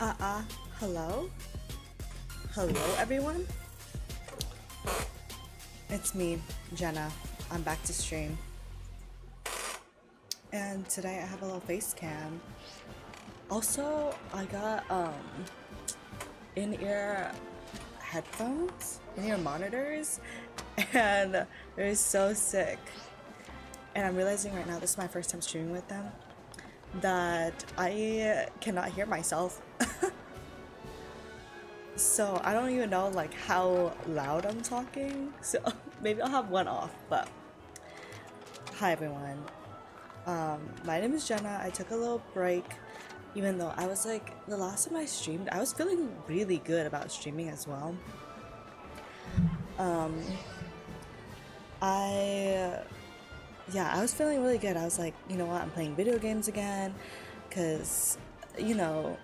Uh, hello? Hello, everyone? It's me, Jenna. I'm back to stream. And today I have a little face cam. Also, I got, in-ear headphones, in-ear monitors, and they're so sick. And I'm realizing right now, this is my first time streaming with them, that I cannot hear myself. So I don't even know like how loud I'm talking. So maybe I'll have one off, but hi everyone. My name is Jenna. I took a little break even though I was like the last time I streamed, I was feeling really good about streaming as well. I yeah, I was feeling really good. I was like, you know what, I'm playing video games again cuz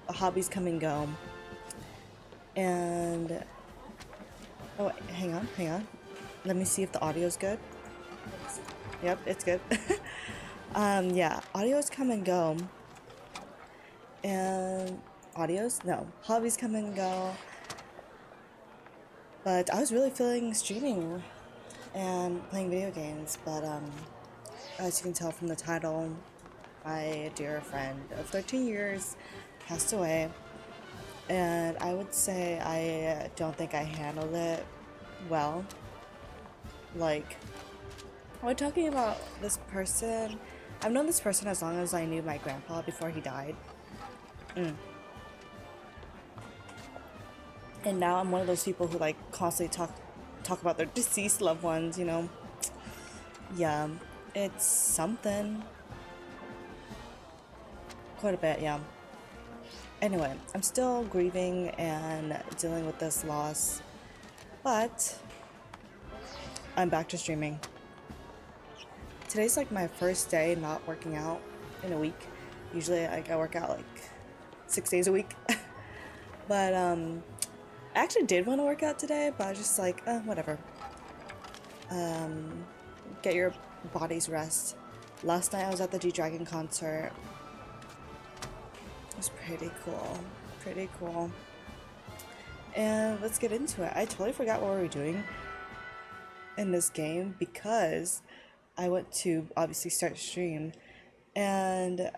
hobbies come and go. And oh, wait, hang on. Let me see if the audio's good. Yep, it's good. Yeah, audios come and go, and no, hobbies come and go. But I was really feeling streaming and playing video games. But as you can tell from the title, my dear friend of 13 years passed away, and I would say I don't think I handled it well. Like, we're talking about this person. I've known this person as long as I knew my grandpa before he died. And now I'm one of those people who like constantly talk about their deceased loved ones. Yeah, it's something. Quite a bit, yeah. Anyway, I'm still grieving and dealing with this loss, but I'm back to streaming. Today's like my first day not working out in a week. Usually like I work out like 6 days a week. But I actually did want to work out today, but I was just like, whatever. Get your body's rest. Last night I was at the G-Dragon concert. It was pretty cool. Pretty cool. And let's get into it. I totally forgot what we were doing in this game because I went to obviously start stream and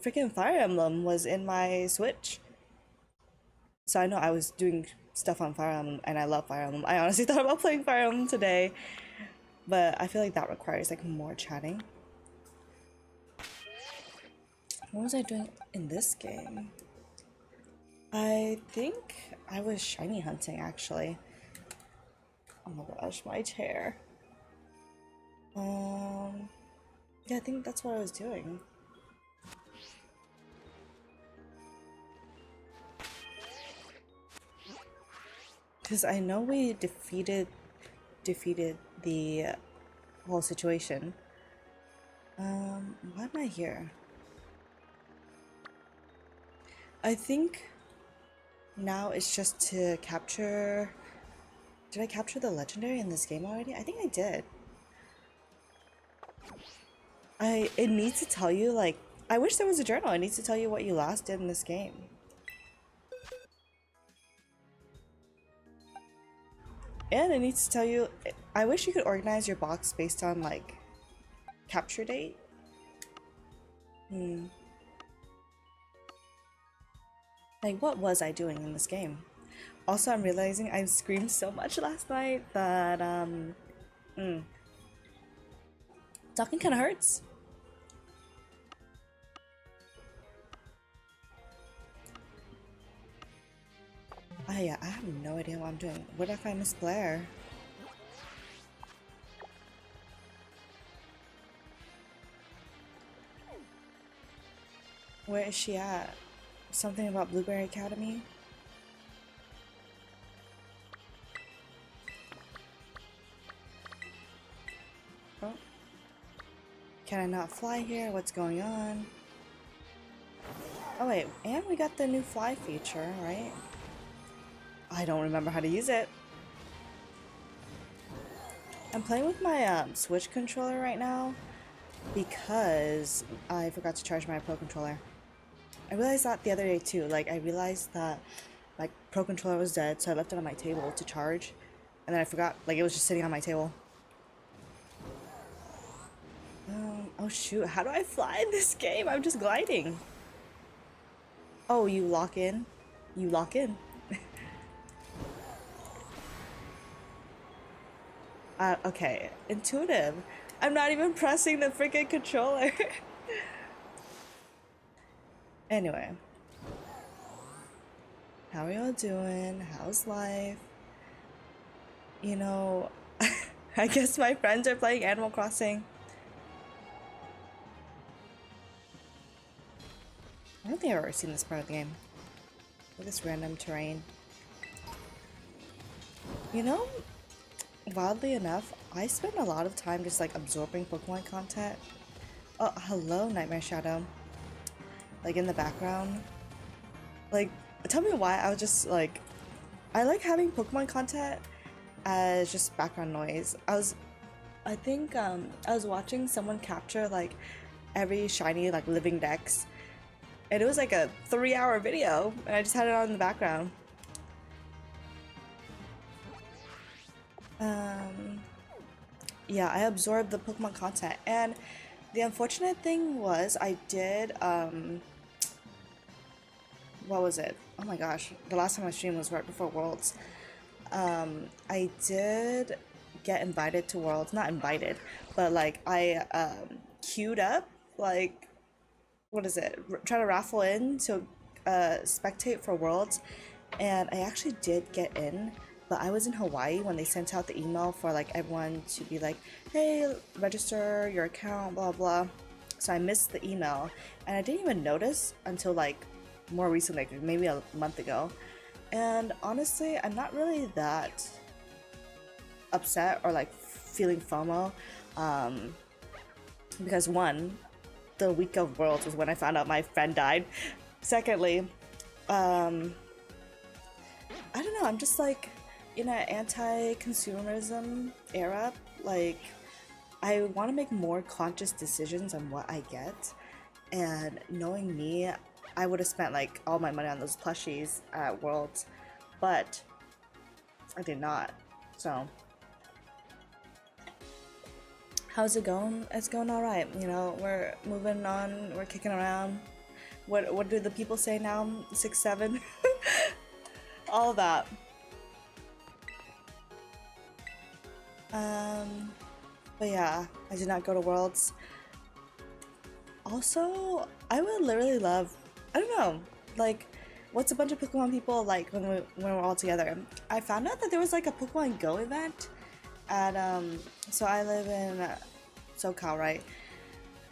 freaking Fire Emblem was in my Switch. So I know I was doing stuff on Fire Emblem and I love Fire Emblem. I honestly thought about playing Fire Emblem today, but I feel like that requires like more chatting. What was I doing in this game? I think I was shiny hunting actually. Oh my gosh, my chair. Yeah, I think that's what I was doing. Because I know we defeated the whole situation. Why am I here? I think now it's just to capture. Did I capture the legendary in this game already? I think I did. It needs to tell you like I wish there was a journal. It needs to tell you what you last did in this game. And it needs to tell you I wish you could organize your box based on like capture date. Like what was I doing in this game? Also, I'm realizing I screamed so much last night that talking kind of hurts. Oh yeah, I have no idea what I'm doing. Where did I find Miss Blair? Where is she at? Something about Blueberry Academy? Oh. Can I not fly here? What's going on? Oh wait, and we got the new fly feature, right? I don't remember how to use it. I'm playing with my Switch controller right now because I forgot to charge my Pro controller. I realized that the other day too. Like I realized that my Pro Controller was dead, so I left it on my table to charge, and then I forgot. Like it was just sitting on my table. Oh shoot! How do I fly in this game? I'm just gliding. Oh, you lock in. You lock in. Okay, intuitive. I'm not even pressing the freaking controller. Anyway, how are y'all doing? How's life? You know, I guess my friends are playing Animal Crossing. I don't think I've ever seen this part of the game. Look at this random terrain. You know, wildly enough, I spend a lot of time just like absorbing Pokemon content. Oh, hello, Nightmare Shadow. Like in the background. Like, tell me why I was just like, I like having Pokemon content as just background noise. I think, I was watching someone capture like every shiny like living dex, and it was like a 3-hour video, and I just had it on in the background. Yeah, I absorbed the Pokemon content, and the unfortunate thing was I did, what was it? Oh my gosh, the last time I streamed was right before Worlds. I did get invited to Worlds, not invited, but like I queued up, like, what is it? Try to raffle in to spectate for Worlds, and I actually did get in, but I was in Hawaii when they sent out the email for like everyone to be like, hey, register your account, blah blah. So I missed the email, and I didn't even notice until like more recently, like maybe a month ago. And honestly, I'm not really that upset or like feeling FOMO, because one, the week of Worlds was when I found out my friend died. Secondly, I don't know, I'm just like in an anti-consumerism era. Like, I want to make more conscious decisions on what I get, and knowing me, I would have spent like all my money on those plushies at Worlds, but I did not. So, how's it going? It's going all right. You know, we're moving on. We're kicking around. What do the people say now? 6'7", all of that. But yeah, I did not go to Worlds. Also, I would literally love, I don't know, like, what's a bunch of Pokemon people like when we're all together? I found out that there was like a Pokemon Go event at so I live in SoCal, right?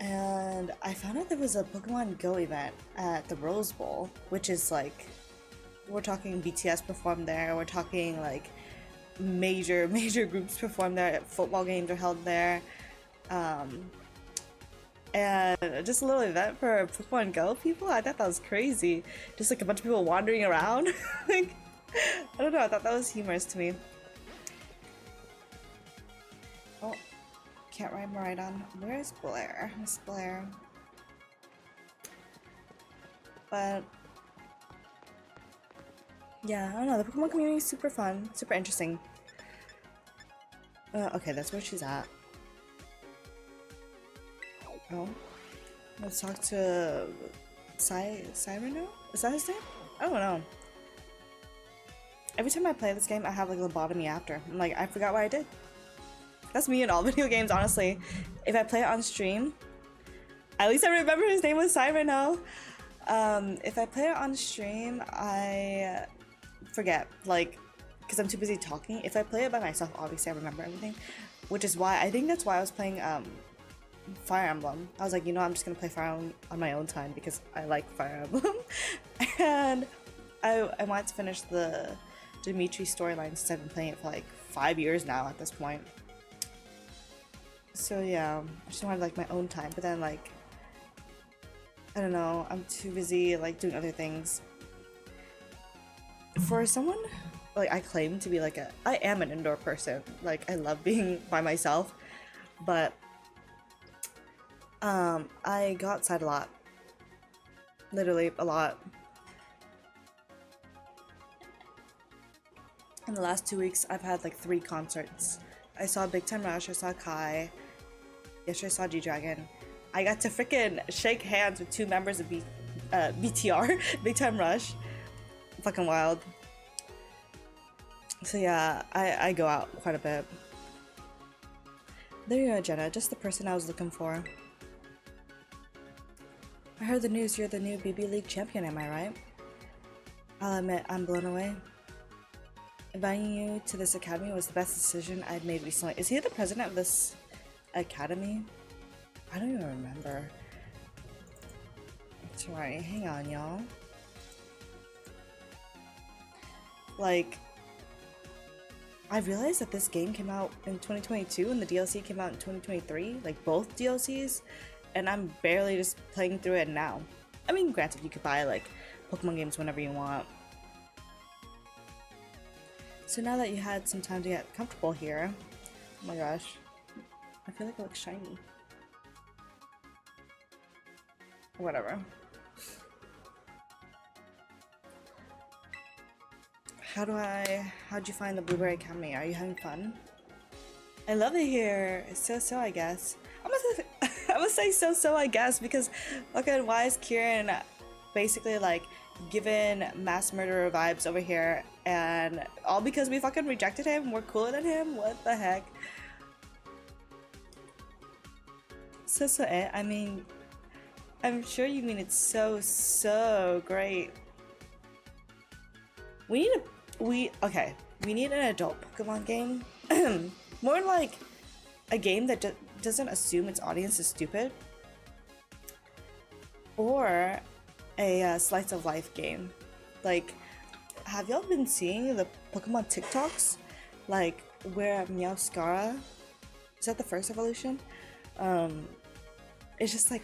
And I found out there was a Pokemon Go event at the Rose Bowl, which is like, we're talking BTS performed there, we're talking like major groups performed there, football games are held there. And just a little event for Pokemon Go people. I thought that was crazy. Just like a bunch of people wandering around. Like, I don't know, I thought that was humorous to me. Oh, can't ride Miraidon. Where's Blair? Miss Blair. But yeah, I don't know, the Pokemon community is super fun, super interesting. Okay, that's where she's at. Oh, let's talk to Cyrano? Is that his name? I don't know. Every time I play this game, I have like a lobotomy after. I'm like, I forgot what I did. That's me in all video games, honestly. If I play it on stream, at least I remember his name was Cyrano. If I play it on stream, I forget, like, because I'm too busy talking. If I play it by myself, obviously I remember everything, which is why, I think that's why I was playing Fire Emblem. I was like, you know, I'm just gonna play Fire Emblem on my own time because I like Fire Emblem. And I wanted to finish the Dimitri storyline since I've been playing it for like 5 years now at this point. So yeah, I just wanted like my own time, but then like, I don't know, I'm too busy like doing other things. For someone, like, I claim to be like I am an indoor person. Like, I love being by myself, but I go outside a lot. Literally a lot. In the last 2 weeks, I've had like 3 concerts. I saw Big Time Rush, I saw Kai, yesterday I saw G-Dragon. I got to freaking shake hands with 2 members of BTR, Big Time Rush. Fucking wild. So yeah, I go out quite a bit. There you are, Jenna, just the person I was looking for. I heard the news you're the new BB League champion, am I right? I'll admit, I'm blown away. Inviting you to this academy was the best decision I'd made recently. Is he the president of this academy? I don't even remember. Sorry, hang on, y'all. Like, I realized that this game came out in 2022 and the DLC came out in 2023, like both DLCs, and I'm barely just playing through it now. I mean, granted, you could buy like Pokemon games whenever you want. So now that you had some time to get comfortable here, oh my gosh, I feel like it looks shiny. Whatever. How'd you find the Blueberry Academy? Are you having fun? I love it here. It's so, I guess. I'm gonna say so, I guess, because fucking why is Kieran basically like giving mass murderer vibes over here, and all because we fucking rejected him? We're cooler than him? What the heck? So, I mean, I'm sure you mean it's so great. We need an adult Pokemon game. More like a game that doesn't assume its audience is stupid. Or a slice of life game. Like, have y'all been seeing the Pokemon TikToks? Like, where Meowscarada, is that the first evolution? It's just like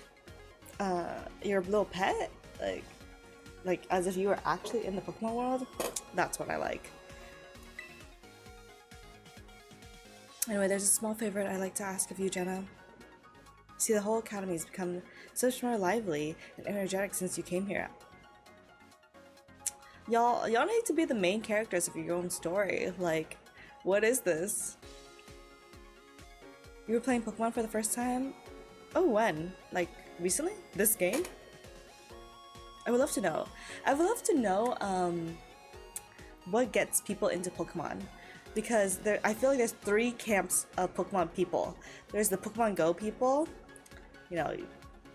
your little pet, like as if you were actually in the Pokemon world. That's what I like. Anyway, there's a small favor I'd like to ask of you, Jenna. See, the whole academy's become so much more lively and energetic since you came here. Y'all need to be the main characters of your own story. Like, what is this? You were playing Pokemon for the first time? Oh, when? Like, recently? This game? I would love to know. I would love to know what gets people into Pokemon. Because I feel like there's 3 camps of Pokemon people. There's the Pokemon Go people. You know, you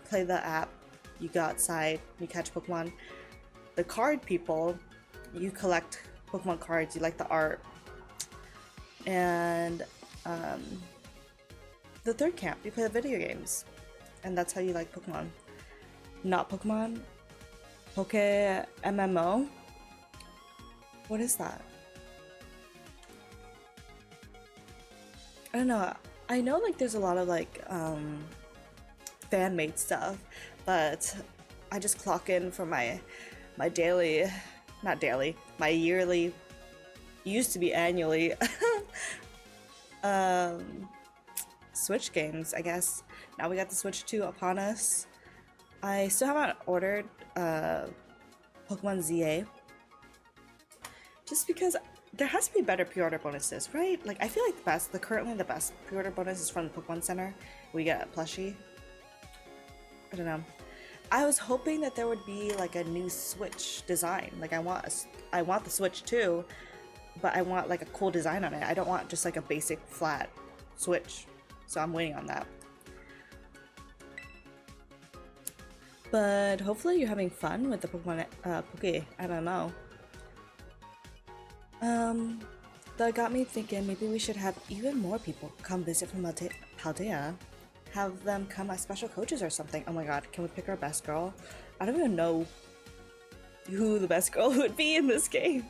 play the app, you go outside, you catch Pokemon. The card people, you collect Pokemon cards, you like the art. And the 3rd camp, you play the video games. And that's how you like Pokemon. Not Pokemon. Poke MMO? What is that? I don't know. I know like there's a lot of like fan-made stuff, but I just clock in for my daily, not daily, my yearly, used to be annually Switch games, I guess. Now we got the Switch 2 upon us. I still haven't ordered Pokemon ZA, just because there has to be better pre-order bonuses, right? Like, I feel like currently the best pre-order bonus is from the Pokemon Center. We get a plushie. I don't know. I was hoping that there would be like a new Switch design. Like, I want the Switch 2, but I want like a cool design on it. I don't want just like a basic flat Switch. So I'm waiting on that. But hopefully you're having fun with the Pokemon Poke MMO. That got me thinking maybe we should have even more people come visit from Paldea. Have them come as special coaches or something. Oh my god, can we pick our best girl? I don't even know who the best girl would be in this game.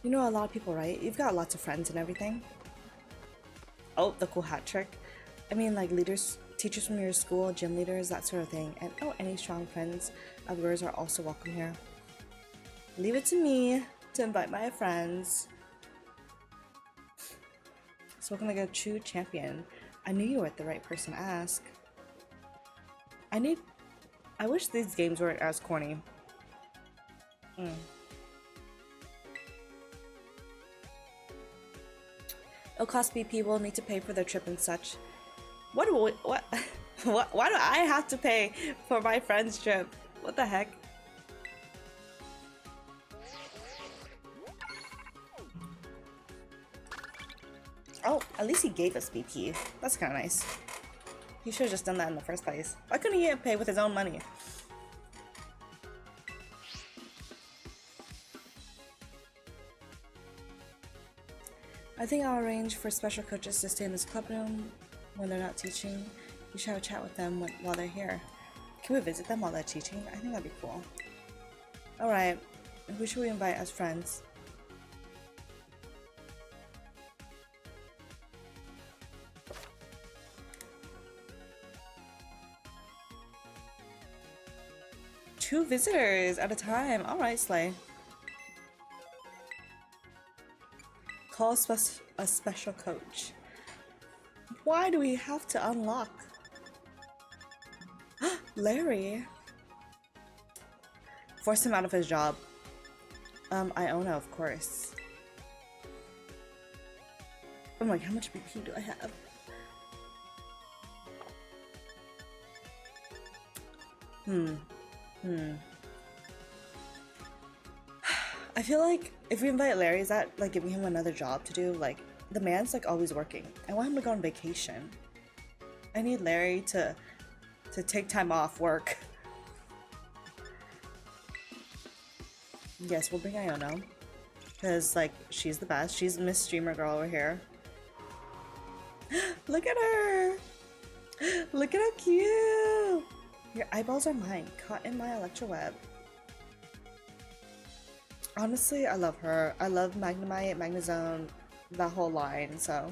You know a lot of people, right? You've got lots of friends and everything. Oh, the cool hat trick. I mean, like teachers from your school, gym leaders, that sort of thing. And oh, any strong friends of yours are also welcome here. Leave it to me to invite my friends. So we're gonna go true champion. I knew you were the right person to ask. I need. I wish these games weren't as corny. It'll cost BP will need to pay for their trip and such. What do we, what? What? Why do I have to pay for my friend's trip? What the heck? Oh, at least he gave us BP. That's kind of nice. He should have just done that in the first place. Why couldn't he pay with his own money? I think I'll arrange for special coaches to stay in this club room when they're not teaching. We should have a chat with them while they're here. Can we visit them while they're teaching? I think that'd be cool. Alright, who should we invite as friends? Two visitors at a time. Alright, Slay. Call a special coach. Why do we have to unlock? Larry. Force him out of his job. Iona, of course. I'm like, how much BP do I have? I feel like if we invite Larry, is that like giving him another job to do? Like, the man's like always working. I want him to go on vacation. I need Larry to take time off work. Yes, we'll bring Iona. Because, like, she's the best. She's Miss Streamer Girl over here. Look at her! Look at how cute! Your eyeballs are mine, caught in my electroweb. Honestly, I love her. I love Magnemite, Magnezone, that whole line, so.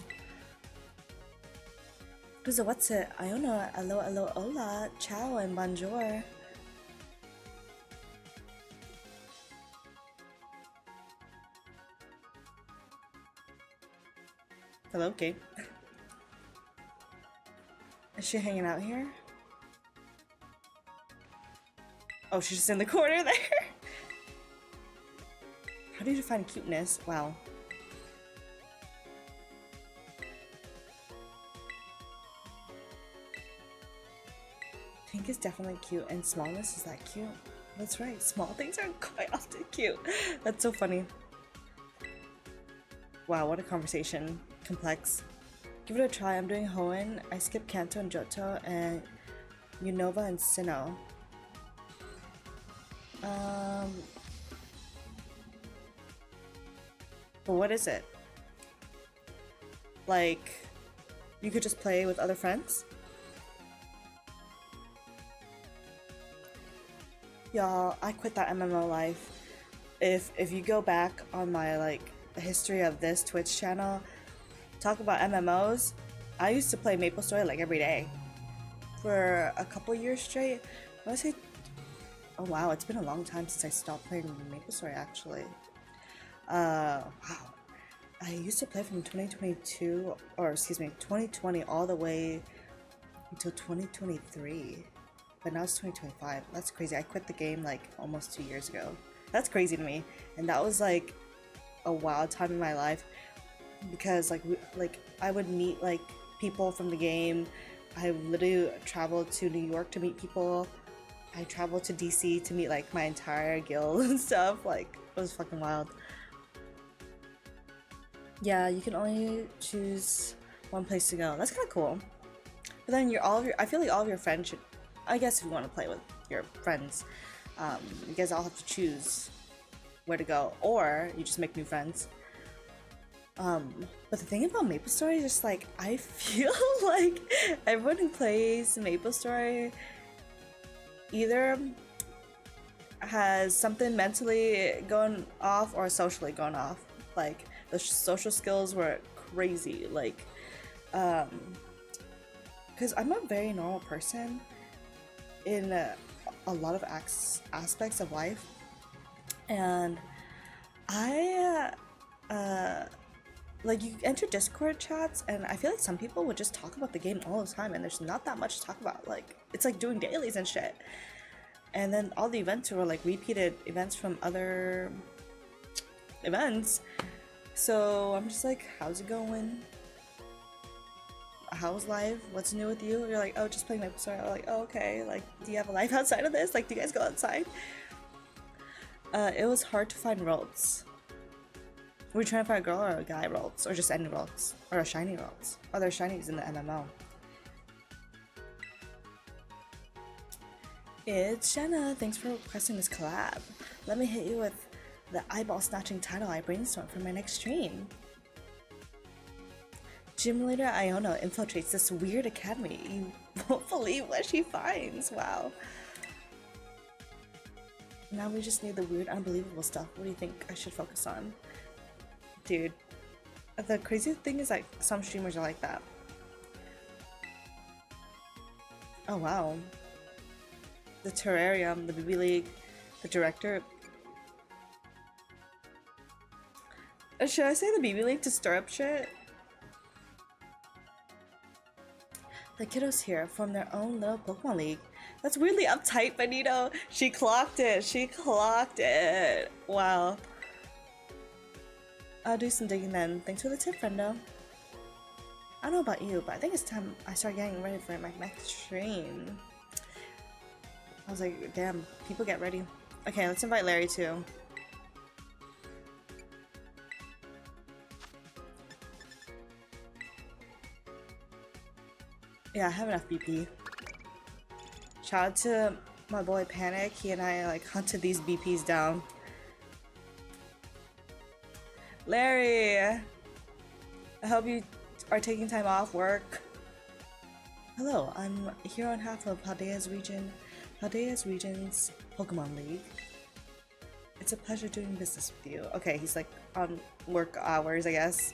So what's it? Iona, hello, hello, hola, ciao, and bonjour. Hello, Kate. Is she hanging out here? Oh, she's just in the corner there. How do you define cuteness? Wow. Pink is definitely cute, and smallness is that cute? That's right, small things are quite often cute. That's so funny. Wow, what a conversation. Complex. Give it a try. I'm doing Hoenn. I skipped Kanto and Johto, and Unova and Sinnoh. But what is it? Like, you could just play with other friends? Y'all, I quit that MMO life. If you go back on my like history of this Twitch channel, talk about MMOs, I used to play MapleStory like every day for a couple years straight. I would say, oh wow, it's been a long time since I stopped playing MapleStory actually. Wow. I used to play from 2022, or excuse me, 2020 all the way until 2023. But now it's 2025. That's crazy. I quit the game like almost 2 years ago. That's crazy to me. And that was like a wild time in my life because like I would meet like people from the game. I literally traveled to New York to meet people. I traveled to DC to meet like my entire guild and stuff. Like, it was fucking wild. Yeah, you can only choose one place to go. That's kind of cool. But then I feel like all of your friends should, I guess if you want to play with your friends, you guys all have to choose where to go, or you just make new friends. But the thing about MapleStory is just like, I feel like everyone who plays MapleStory either has something mentally going off or socially going off. Like, the social skills were crazy. Like, because I'm a very normal person in a lot of aspects of life, and I like you enter Discord chats, and I feel like some people would just talk about the game all the time, and there's not that much to talk about. Like it's like doing dailies and shit. And then all the events were like repeated events from other events. So I'm just like, how's it going? How's life? What's new with you? You're like, oh, just playing MapleStory. I'm like, oh, okay. Like, do you have a life outside of this? Like, do you guys go outside? It was hard to find roles. Were you trying to find a girl or a guy roles? Or just any roles? Or a shiny roles? Oh, there's shinies in the MMO. It's Jenna. Thanks for requesting this collab. Let me hit you with the eyeball snatching title I brainstormed for my next stream. Gym leader Iona infiltrates this weird academy. You won't believe what she finds. Wow. Now we just need the weird, unbelievable stuff. What do you think I should focus on? Dude, the crazy thing is like some streamers are like that. Oh wow. The Terrarium, the BB League, the director. Should I say the BB League to stir up shit? The kiddos here form their own little Pokemon League. That's weirdly uptight, Benito. She clocked it. She clocked it. Wow. I'll do some digging then. Thanks for the tip, friendo. I don't know about you, but I think it's time I start getting ready for my next stream. I was like, damn, people get ready. Okay, let's invite Larry too. Yeah, I have enough BP. Shout out to my boy Panic. He and I like hunted these BPs down. Larry! I hope you are taking time off work. Hello, I'm here on behalf of Paldea's Region's Pokemon League. It's a pleasure doing business with you. Okay, he's like on work hours, I guess.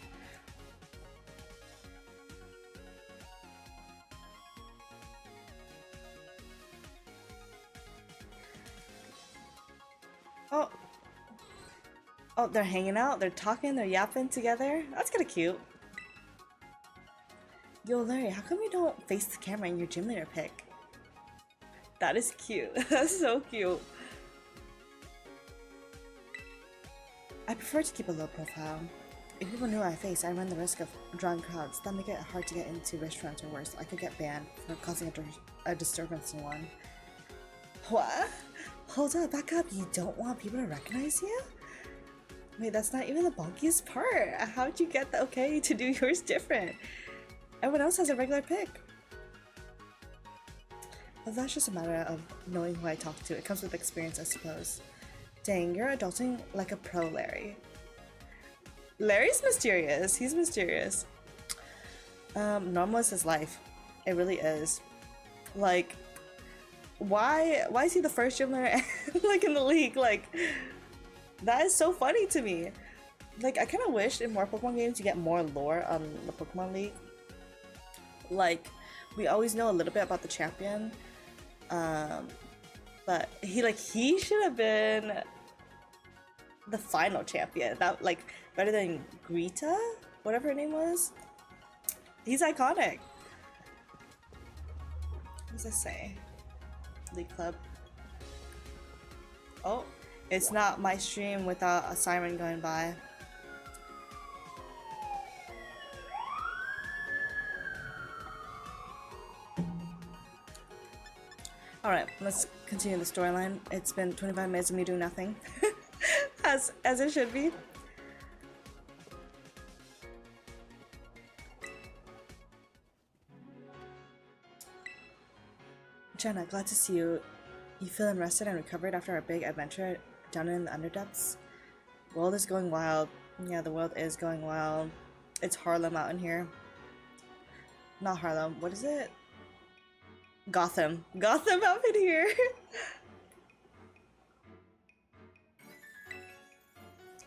Oh. Oh, they're hanging out, they're talking, they're yapping together. That's kinda cute. Yo, Larry, how come you don't face the camera in your gym leader pic? That is cute. That's so cute. I prefer to keep a low profile. If people knew my face, I run the risk of drawing crowds. That make it hard to get into restaurants or worse. I could get banned for causing a disturbance in one. What? Hold up, back up. You don't want people to recognize you? Wait, that's not even the bonkiest part. How'd you get the okay to do yours different? Everyone else has a regular pick. Well, that's just a matter of knowing who I talk to. It comes with experience, I suppose. Dang, you're adulting like a pro, Larry. Larry's mysterious. He's mysterious. Normal is his life. It really is. Like, why is he the first gym leader like in the league? Like, that is so funny to me. Like, I kind of wish in more Pokemon games you get more lore on the Pokemon League. Like, we always know a little bit about the champion, but he should have been the final champion. That, like, better than Greta, whatever her name was. He's iconic. What does this say? League Club. Oh, it's not my stream without a siren going by. Alright, let's continue the storyline. It's been 25 minutes of me doing nothing. as it should be. Jenna, glad to see you. You feeling rested and recovered after our big adventure down in the Underdepths? World is going wild. Yeah, the world is going wild. It's Harlem out in here. Not Harlem. What is it? Gotham. Gotham out in here.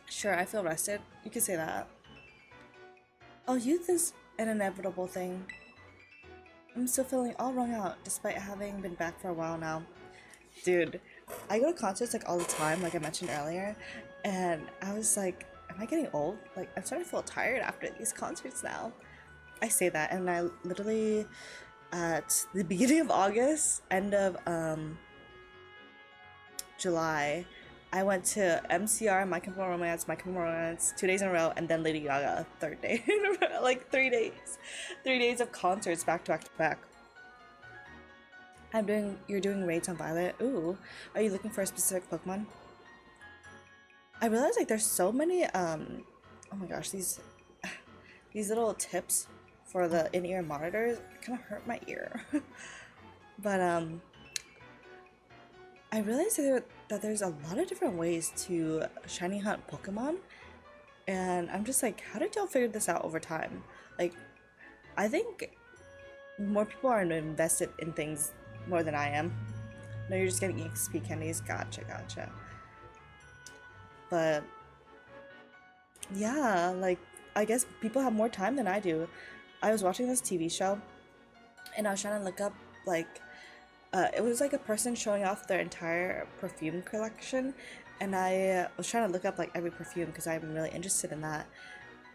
Sure, I feel rested. You can say that. Oh, youth is an inevitable thing. I'm still feeling all wrung out despite having been back for a while now. Dude, I go to concerts like all the time, like I mentioned earlier, and I was like, am I getting old? Like, I'm starting to feel tired after these concerts now. I say that, and I literally, at the beginning of August, end of July, I went to MCR, My Chemical Romance, 2 days in a row, and then Lady Gaga, third day in a row. Like 3 days. 3 days of concerts back to back to back. You're doing raids on Violet. Ooh, are you looking for a specific Pokemon? I realize like there's so many, oh my gosh, these little tips for the in-ear monitors kind of hurt my ear. But I realized that there's a lot of different ways to shiny hunt Pokemon, and I'm just like, how did y'all figure this out over time? Like, I think more people are invested in things more than I am. No, you're just getting EXP candies. Gotcha, gotcha. But yeah, like, I guess people have more time than I do. I was watching this TV show, and I was trying to look up like it was like a person showing off their entire perfume collection, and I was trying to look up like every perfume because I'm really interested in that,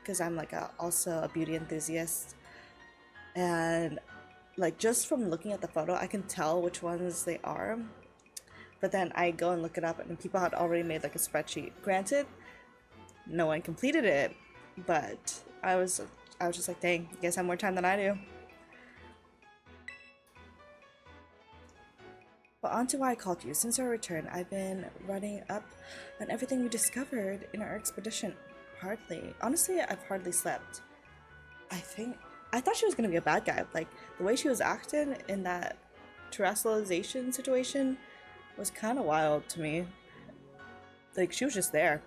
because I'm like also a beauty enthusiast, and like just from looking at the photo I can tell which ones they are. But then I go and look it up, and people had already made like a spreadsheet. Granted, no one completed it, but I was just like, dang, I guess I have more time than I do. But on to why I called you. Since our return, I've been running up on everything we discovered in our expedition. Hardly. Honestly, I've hardly slept. I thought she was gonna be a bad guy. Like, the way she was acting in that terrestrialization situation was kind of wild to me. Like, she was just there.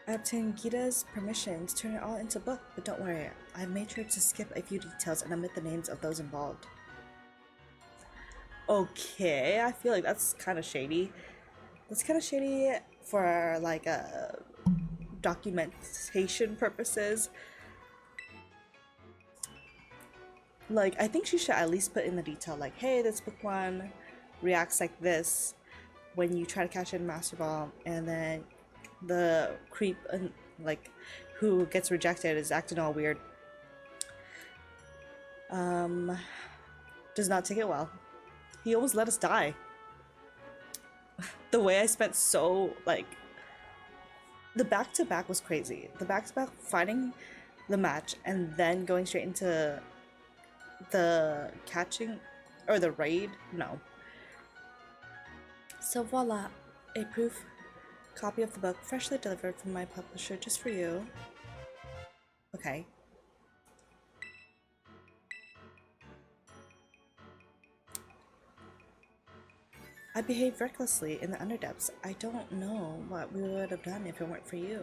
I obtained Gita's permission to turn it all into a book, but don't worry, I've made sure to skip a few details and omit the names of those involved. Okay, I feel like that's kind of shady. That's kind of shady for like documentation purposes. Like, I think she should at least put in the detail, like, hey, this Pokemon reacts like this when you try to catch it in Master Ball, and then the creep like who gets rejected is acting all weird. Does not take it well. He almost let us die. The way I spent so like the back-to-back was crazy. The back-to-back fighting the match and then going straight into the catching or the raid. No. So voila, a proof copy of the book, freshly delivered from my publisher just for you. Okay. I behaved recklessly in the Underdepths. I don't know what we would have done if it weren't for you.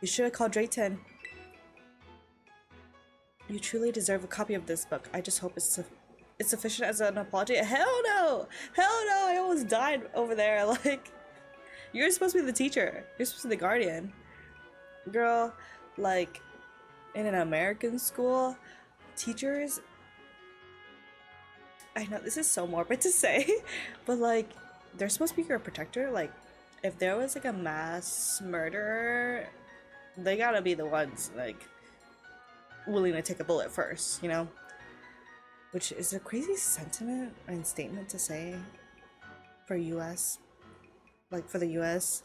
You should have called Drayton. You truly deserve a copy of this book. I just hope it's sufficient as an apology. Hell no! Hell no! I almost died over there. Like, you're supposed to be the teacher. You're supposed to be the guardian. Girl, like, in an American school, teachers... I know this is so morbid to say, but like, they're supposed to be your protector. Like, if there was like a mass murderer, they gotta be the ones like willing to take a bullet first, you know? Which is a crazy sentiment and statement to say for US. Like, for the US.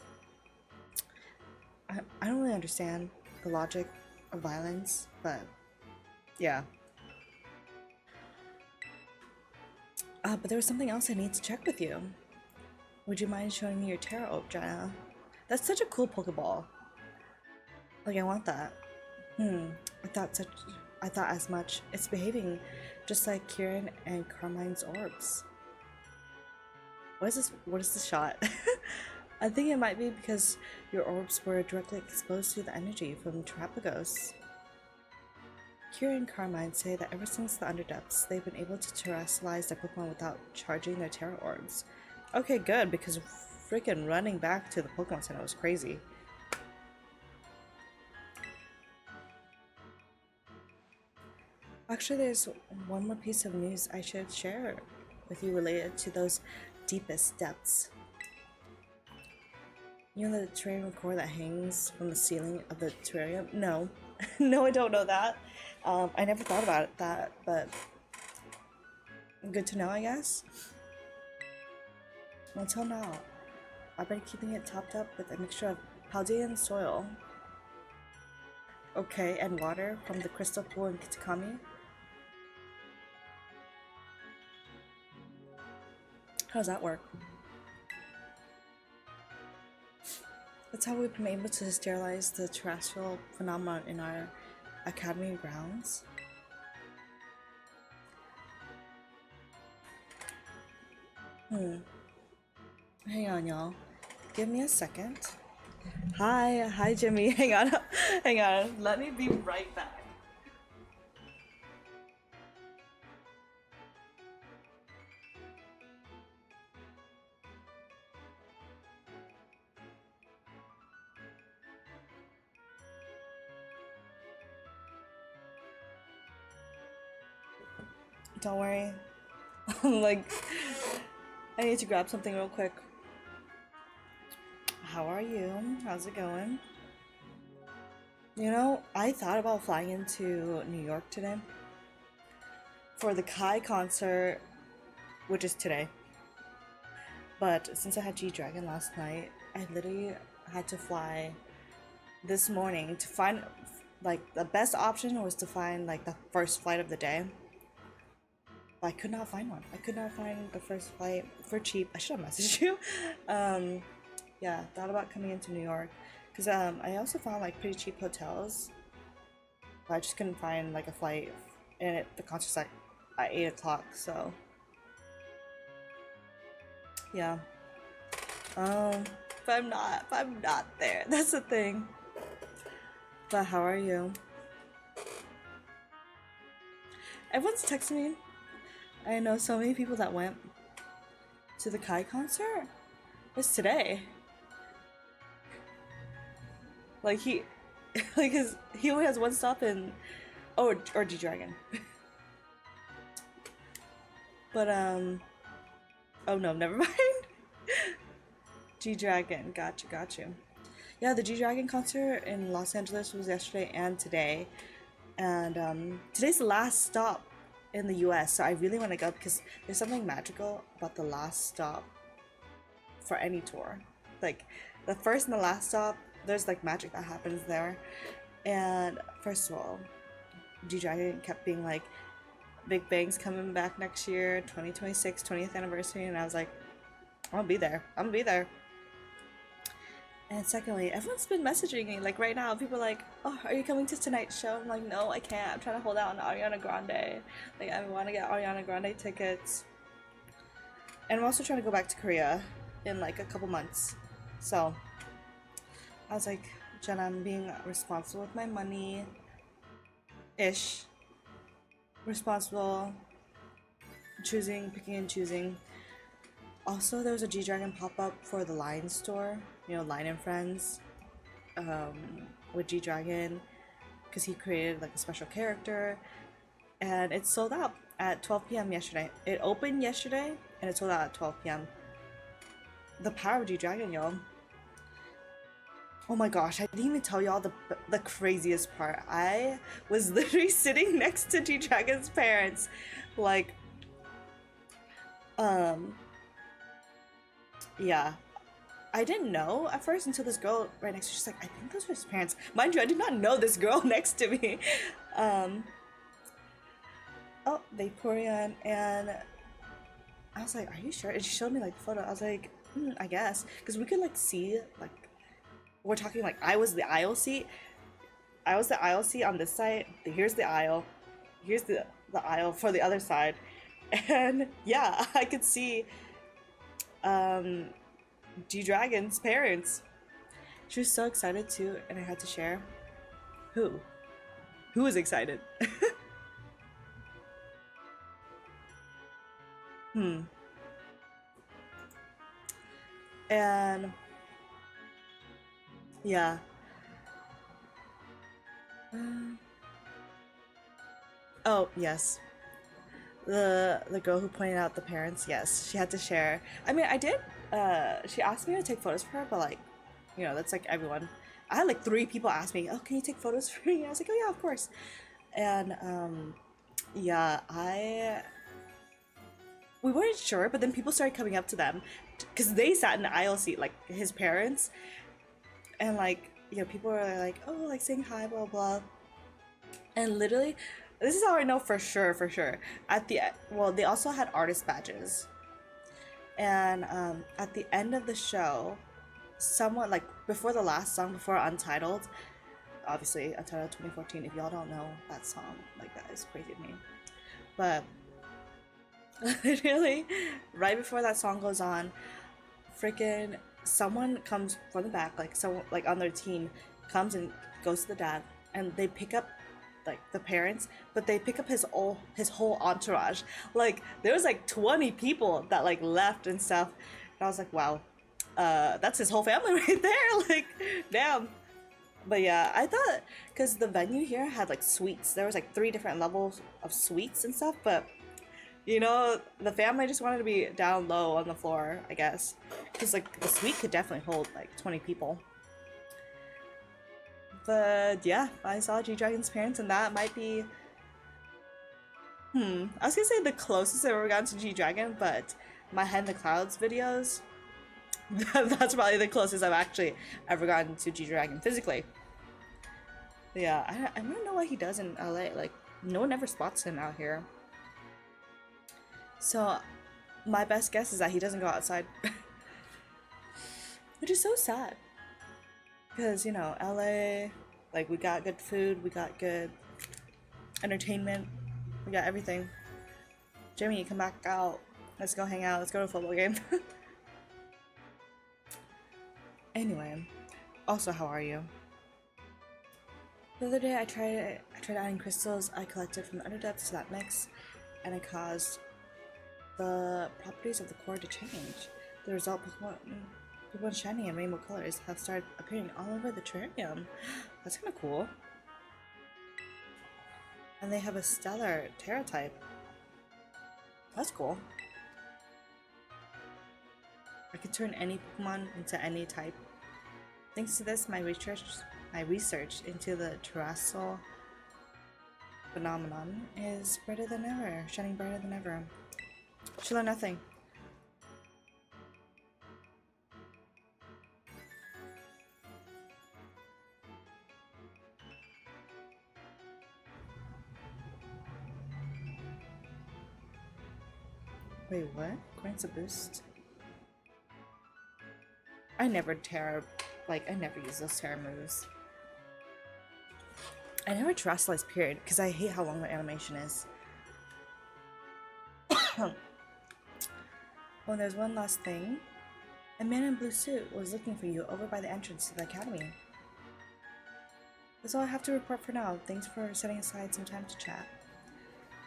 I don't really understand the logic of violence, but yeah. But there was something else I need to check with you. Would you mind showing me your Terra Orb, Jenna? That's such a cool Pokeball. Like, I want that. I thought as much. It's behaving just like Kieran and Carmine's orbs. What is this? What is this shot? I think it might be because your orbs were directly exposed to the energy from Terrapagos. Kira and Carmine say that ever since the Underdepths, they've been able to terrestrialize their Pokemon without charging their Terra Orbs. Okay, good, because freaking running back to the Pokemon Center was crazy. Actually, there's one more piece of news I should share with you related to those deepest depths. You know the terrarium core that hangs from the ceiling of the terrarium? No. No, I don't know that. I never thought about that, but good to know, I guess. Until now, I've been keeping it topped up with a mixture of Paldean soil, okay, and water from the crystal pool in Kitakami. How does that work? That's how we've been able to sterilize the terrestrial phenomenon in our academy grounds. Hang on, y'all. Give me a second. Hi, Jimmy. Hang on, hang on. Let me be right back. Don't worry. Like, I need to grab something real quick. How are you? How's it going? You know, I thought about flying into New York today for the Kai concert, which is today. But since I had G Dragon last night, I literally had to fly this morning to find, like, the best option was to find like the first flight of the day. But I could not find one. I could not find the first flight for cheap. I should have messaged you. Yeah, thought about coming into New York because I also found like pretty cheap hotels, but I just couldn't find like a flight, and the concert's like at 8 o'clock. So yeah, but I'm not there. That's the thing. But how are you? Everyone's texting me. I know so many people that went to the Kai concert. It's today. Like he, like he only has one stop in, oh, or G Dragon. But oh no, never mind. G Dragon, got you. Yeah, the G Dragon concert in Los Angeles was yesterday and today, and today's the last stop in the U.S. So I really want to go because there's something magical about the last stop for any tour. Like the first and the last stop, there's like magic that happens there. And first of all, G Dragon kept being like, Big Bang's coming back next year, 2026, 20th anniversary, and I was like, I'll be there. I'm gonna be there. And secondly, everyone's been messaging me like right now. People are like, "Oh, are you coming to tonight's show?" I'm like, "No, I can't. I'm trying to hold out on Ariana Grande. Like, I want to get Ariana Grande tickets." And I'm also trying to go back to Korea in like a couple months. So I was like, Jenna, I'm being responsible with my money ish. Responsible, picking and choosing. Also, there was a G Dragon pop up for the Line store, you know, Line and Friends, with G Dragon, because he created like a special character, and it sold out at 12 p.m. yesterday. It opened yesterday, and it sold out at 12 p.m. The power of G Dragon, y'all. Oh my gosh, I didn't even tell y'all the craziest part. I was literally sitting next to G Dragon's parents, like, yeah. I didn't know at first until this girl right next to me, she's like, I think those are his parents. Mind you, I did not know this girl next to me. Um, oh, Vaporeon, and I was like, are you sure? And she showed me like the photo. I was like, I guess. Because we could like see, like, we're talking like I was the aisle seat. I was the aisle seat on this side. Here's the aisle. Here's the aisle for the other side. And yeah, I could see G Dragon's parents. She was so excited too, and I had to share. Who? Who was excited? And yeah. Oh yes. The girl who pointed out the parents, yes, she had to share. I mean, I did. She asked me to take photos for her, but like, You know, that's like everyone. I had like 3 people ask me, "Oh, can you take photos for me?" I was like, "Oh yeah, of course." And yeah, I we weren't sure, but then people started coming up to them because they sat in the aisle seat, like his parents, and like you know, people were like, "Oh, like saying hi, blah blah." And literally, this is how I know for sure, for sure. At the well, they also had artist badges, and at the end of the show, someone like before the last song, before Untitled, obviously Untitled 2014. If y'all don't know that song, like that is crazy to me. But literally, right before that song goes on, freaking someone comes from the back, like someone like on their team comes and goes to the dad, and they pick up like the parents, but they pick up his whole entourage. Like there was like 20 people that like left and stuff. And I was like, wow, that's his whole family right there. Like, damn. But yeah, I thought because the venue here had like suites. There was like 3 different levels of suites and stuff, but you know, the family just wanted to be down low on the floor, I guess. Because, like, the suite could definitely hold, like, 20 people. But, yeah, I saw G-Dragon's parents, and that might be... I was gonna say the closest I've ever gotten to G-Dragon, but my Head in the Clouds videos, that's probably the closest I've actually ever gotten to G-Dragon physically. But yeah, I don't know what he does in LA. Like, no one ever spots him out here. So, my best guess is that he doesn't go outside. Which is so sad. Because, you know, LA, like, we got good food, we got good entertainment, we got everything. Jimmy, come back out. Let's go hang out. Let's go to a football game. Anyway, also, how are you? The other day, I tried adding crystals I collected from the Underdepths to that mix, and it caused the properties of the core to change. The result was Pokemon shiny and rainbow colors have started appearing all over the terrarium. That's kind of cool. And they have a stellar Terra type. That's cool. I can turn any Pokemon into any type. Thanks to this, my research into the terrestrial phenomenon is brighter than ever, shining brighter than ever. She learned nothing. Wait, what? Grants a boost? I never I never use those Terra moves. I never Terrasilize, period, because I hate how long the animation is. Oh, there's one last thing. A man in blue suit was looking for you over by the entrance to the academy. That's all I have to report for now. Thanks for setting aside some time to chat.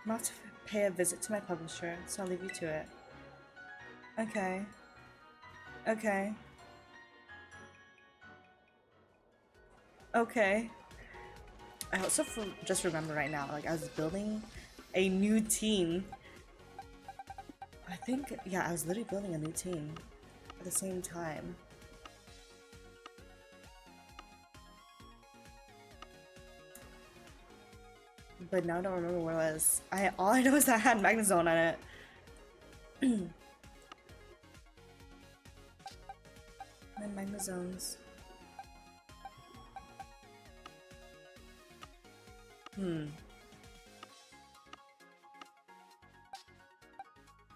I'm off to pay a visit to my publisher, so I'll leave you to it. Okay. Okay. Okay. I also just remember right now, like I was building a new team. I think, yeah, I was literally building a new team at the same time. But now I don't remember what it was. All I know is that I had Magnezone on it. And Magnezones.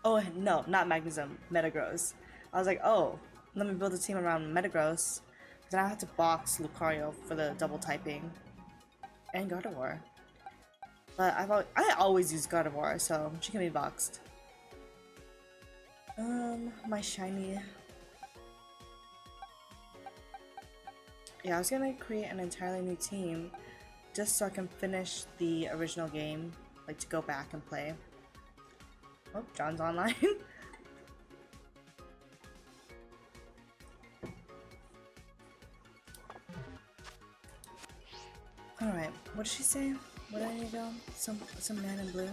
Oh no, not Magnezone, Metagross. I was like, oh, let me build a team around Metagross. Then I have to box Lucario for the double typing. And Gardevoir. But I always use Gardevoir, so she can be boxed. My shiny. Yeah, I was gonna create an entirely new team just so I can finish the original game, like to go back and play. Oh, John's online. Alright, what did she say? Where did I need to go? Some man in blue.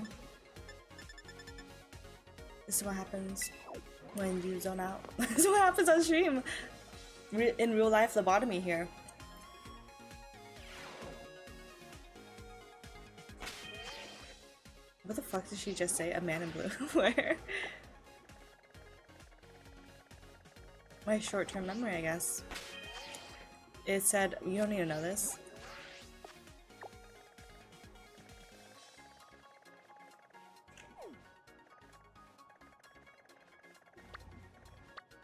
This is what happens when you zone out. This is what happens on stream. in real life lobotomy here. What the fuck did she just say? A man in blue? Where? My short-term memory, I guess. It said, you don't need to know this.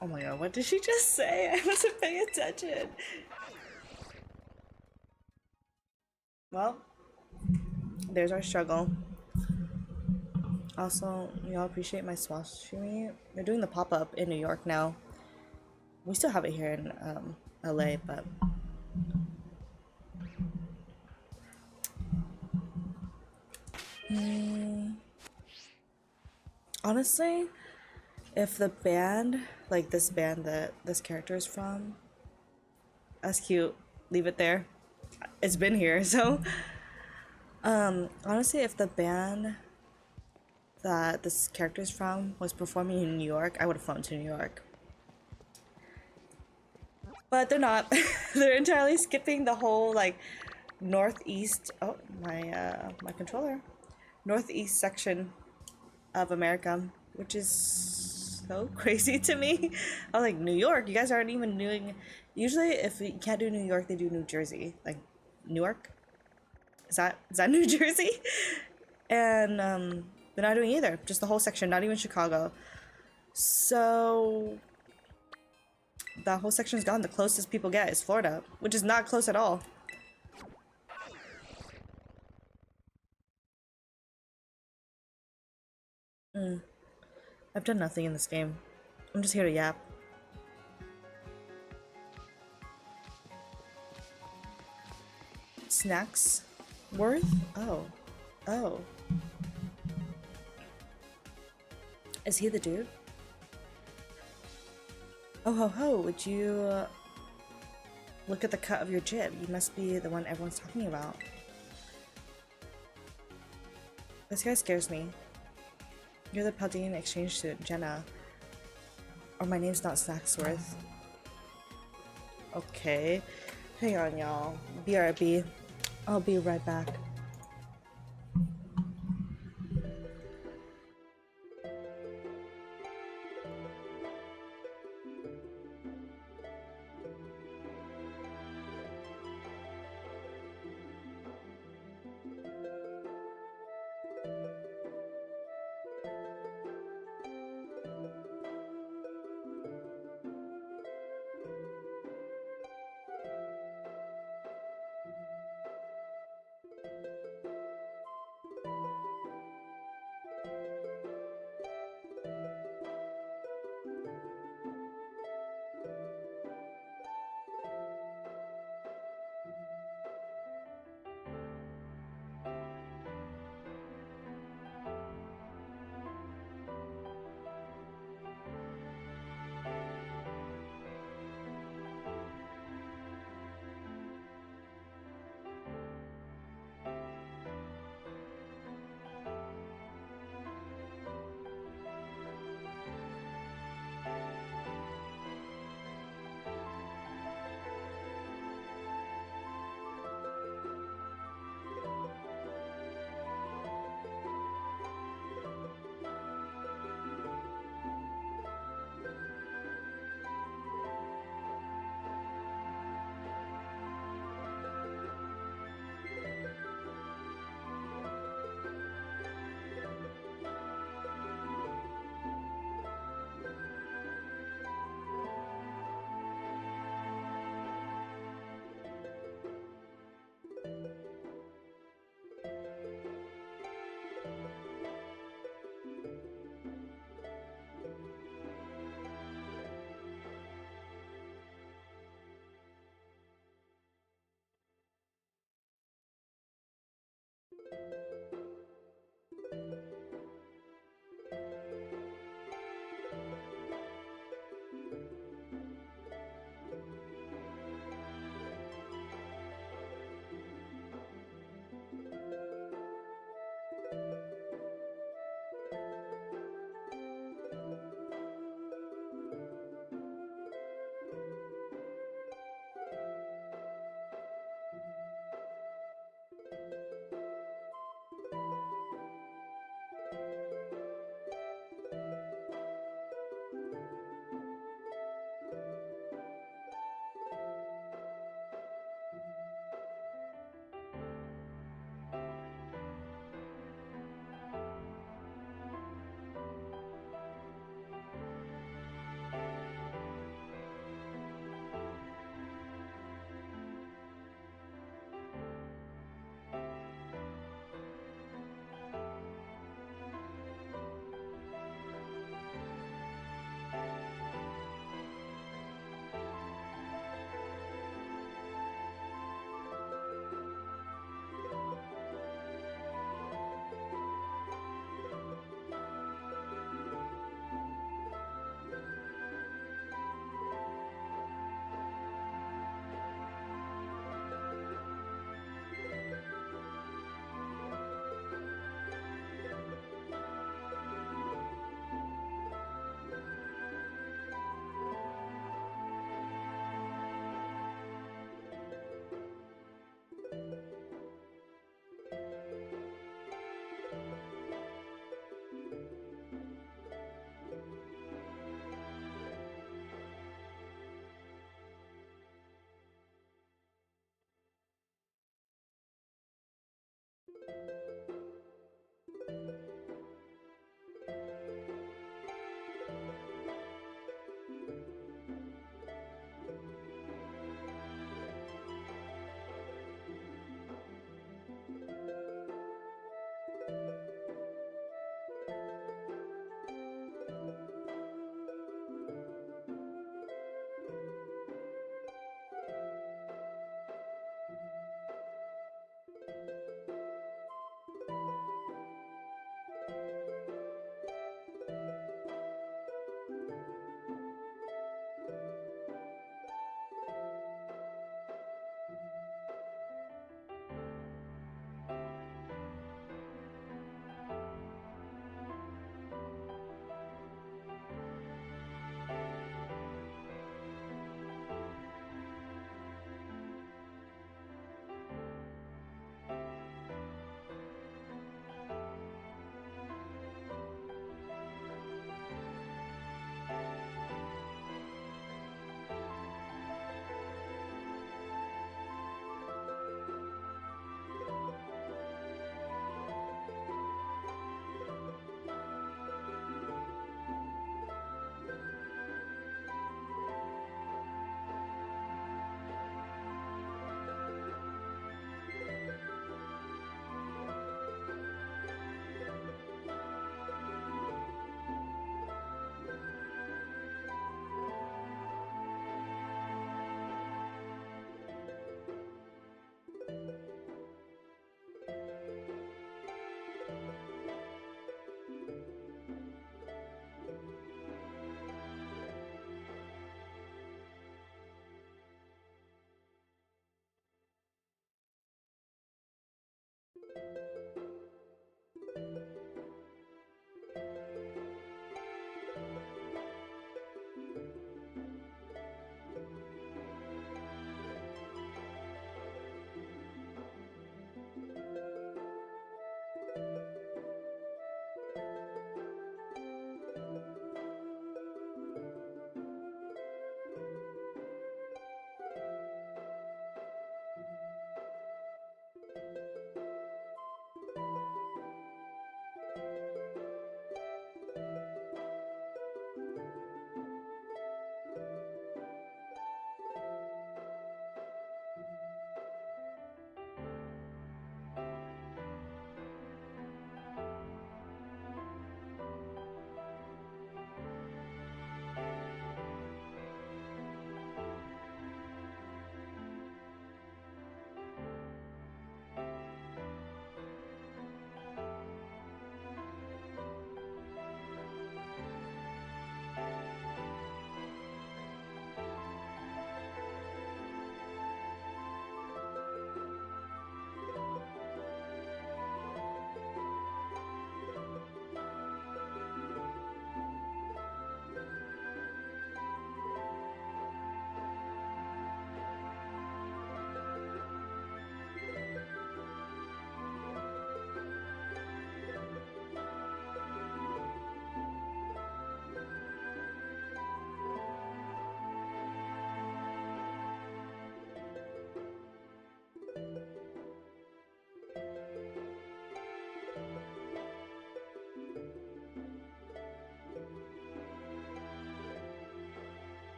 Oh my god, what did she just say? I wasn't paying attention. Well, there's our struggle. Also, y'all appreciate my sashimi? They're doing the pop-up in New York now. We still have it here in LA, but honestly, if the band, like this band that this character is from, that's cute. Leave it there. It's been here, so honestly, if the band that this character is from was performing in New York, I would have flown to New York. But they're not. They're entirely skipping the whole like northeast. Oh my controller. Northeast section of America, which is so crazy to me. I was like, New York, you guys aren't even doing. Usually, if you can't do New York, they do New Jersey, like Newark. Is that New Jersey? And they're not doing either. Just the whole section, not even Chicago. So that whole section is gone. The closest people get is Florida, which is not close at all. I've done nothing in this game. I'm just here to yap. Snacks? Worth? Oh. Oh. Is he the dude? Oh ho ho, would you look at the cut of your jib? You must be the one everyone's talking about. This guy scares me. You're the Paldean exchange student, Jenna. Or my name's not Snacksworth. Okay. Hang on, y'all. BRB. I'll be right back.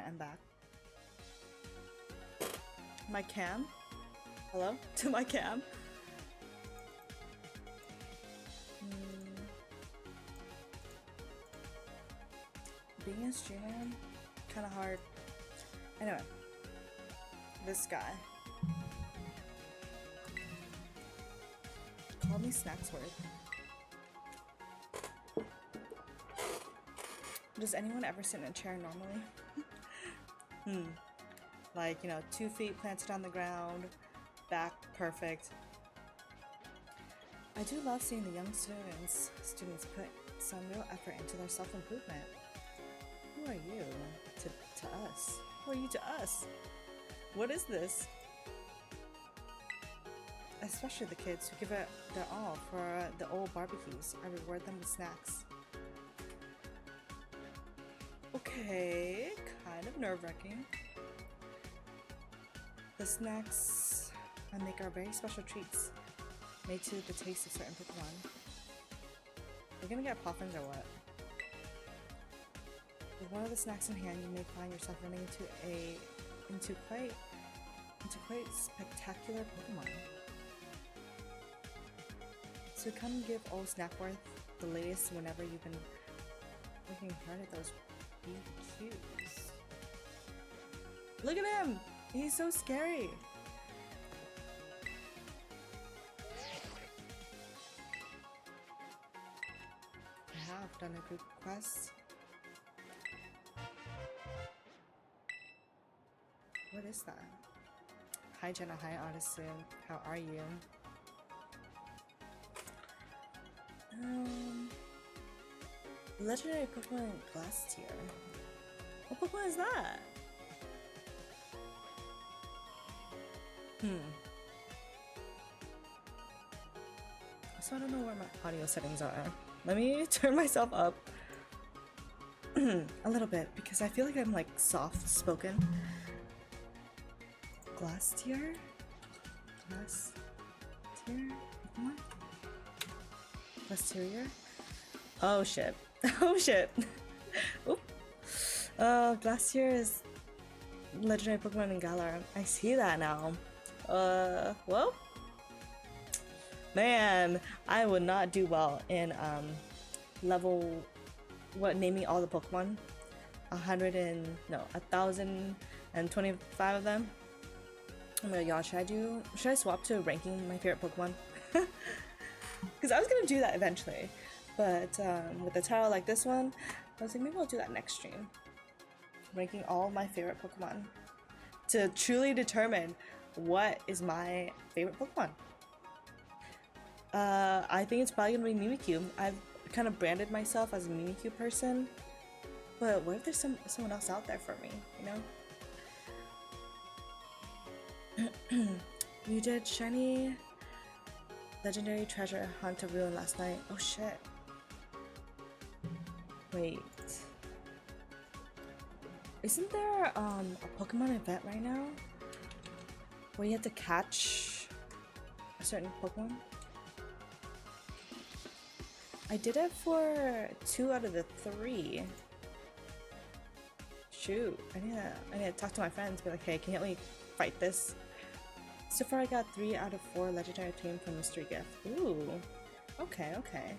and back. My cam? Hello? To my cam? Being a streamer, kinda hard. Anyway, this guy. Call me Snacksworth. Does anyone ever sit in a chair normally? Like, you know, 2 feet planted on the ground, back perfect. I do love seeing the young students put some real effort into their self-improvement. Who are you to us? Who are you to us? What is this? Especially the kids who give it their all for the old barbecues. I reward them with snacks. Okay, kind of nerve-wracking. The snacks I make are very special treats, made to the taste of certain Pokemon. We're gonna get Poffins or what? With one of the snacks in hand, you may find yourself running into quite spectacular Pokemon. So come give old Snackworth the latest whenever you've been working hard at those BQs. Look at him! He's so scary! I have done a group quest. What is that? Hi Jenna, hi Odyssey. How are you? Legendary Pokemon Glass Tier. What Pokemon is that? So I don't know where my audio settings are. Let me turn myself up a little bit because I feel like I'm like soft spoken. Glass Tier? Glass Tier? Pokemon? Glastrier? Oh shit. Oh shit. Oop. Glastrier is legendary Pokemon in Galar. I see that now. Well. Man, I would not do well in naming all the Pokemon. 1,025 of them. Oh my god, should I swap to ranking my favorite Pokemon? Because I was gonna do that eventually, but with a title like this one, I was like, maybe I'll do that next stream. Ranking all my favorite Pokemon to truly determine what is my favorite Pokemon. I think it's probably gonna be Mimikyu. I've kind of branded myself as a Mimikyu person, but what if there's someone else out there for me, you know? You did shiny legendary treasure hunt of Ruin last night. Oh shit. Wait. Isn't there a Pokemon event right now where you have to catch a certain Pokemon? I did it for 2 out of the 3. Shoot, I need to talk to my friends, be like, hey, can you help me fight this? So far I got 3 out of 4 legendary team from Mystery Gift. Ooh, okay, okay.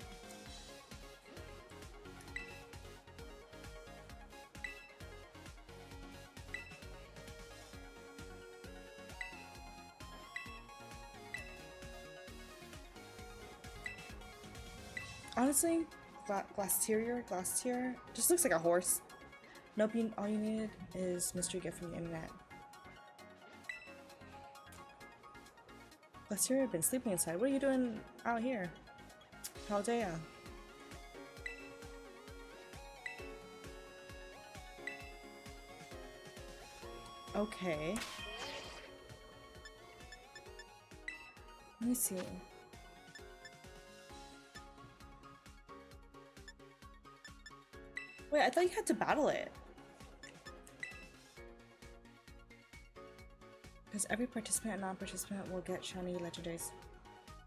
Honestly, Glastrier just looks like a horse. Nope, all you needed is Mystery Gift from the internet. Glastrier had been sleeping inside. What are you doing out here? Paldea. Okay. Let me see. Wait, I thought you had to battle it. Because every participant and non-participant will get shiny legendaries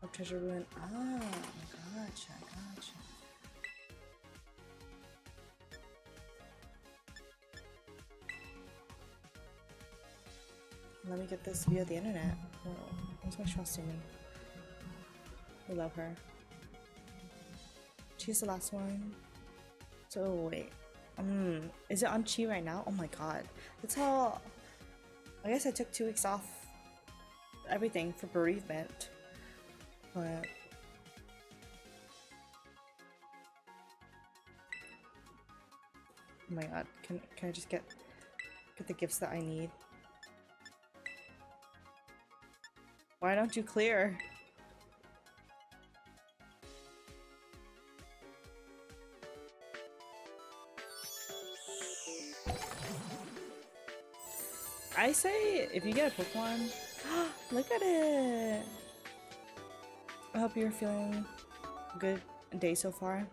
of Treasure Ruin. Oh, gotcha. let me get this via the internet. Oh, where's my trusting me? We love her. She's the last one. So wait. Is it on Chi right now? Oh my god. That's how I guess I took 2 weeks off everything for bereavement. But oh my god, can I just get the gifts that I need? Why don't you clear? I say if you get a Pokemon, look at it! I hope you're feeling good day so far.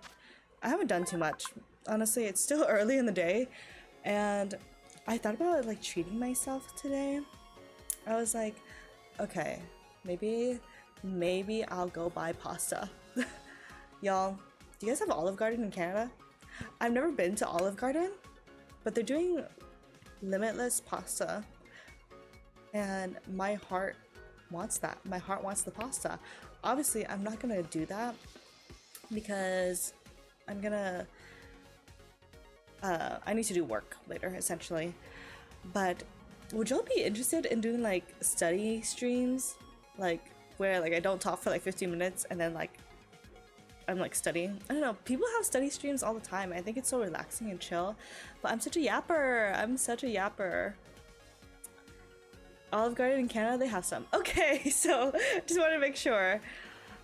I haven't done too much. Honestly, it's still early in the day, and I thought about like treating myself today. I was like, okay, maybe I'll go buy pasta. Y'all, do you guys have Olive Garden in Canada? I've never been to Olive Garden, but they're doing limitless pasta, and my heart wants that. My heart wants the pasta. Obviously, I'm not gonna do that because I'm gonna I need to do work later, essentially. But would y'all be interested in doing like study streams, like where like I don't talk for like 15 minutes and then like I'm like studying? I don't know, people have study streams all the time. I think it's so relaxing and chill, but I'm such a yapper. I'm such a yapper. Olive Garden in Canada, they have some. Okay, so just want to make sure,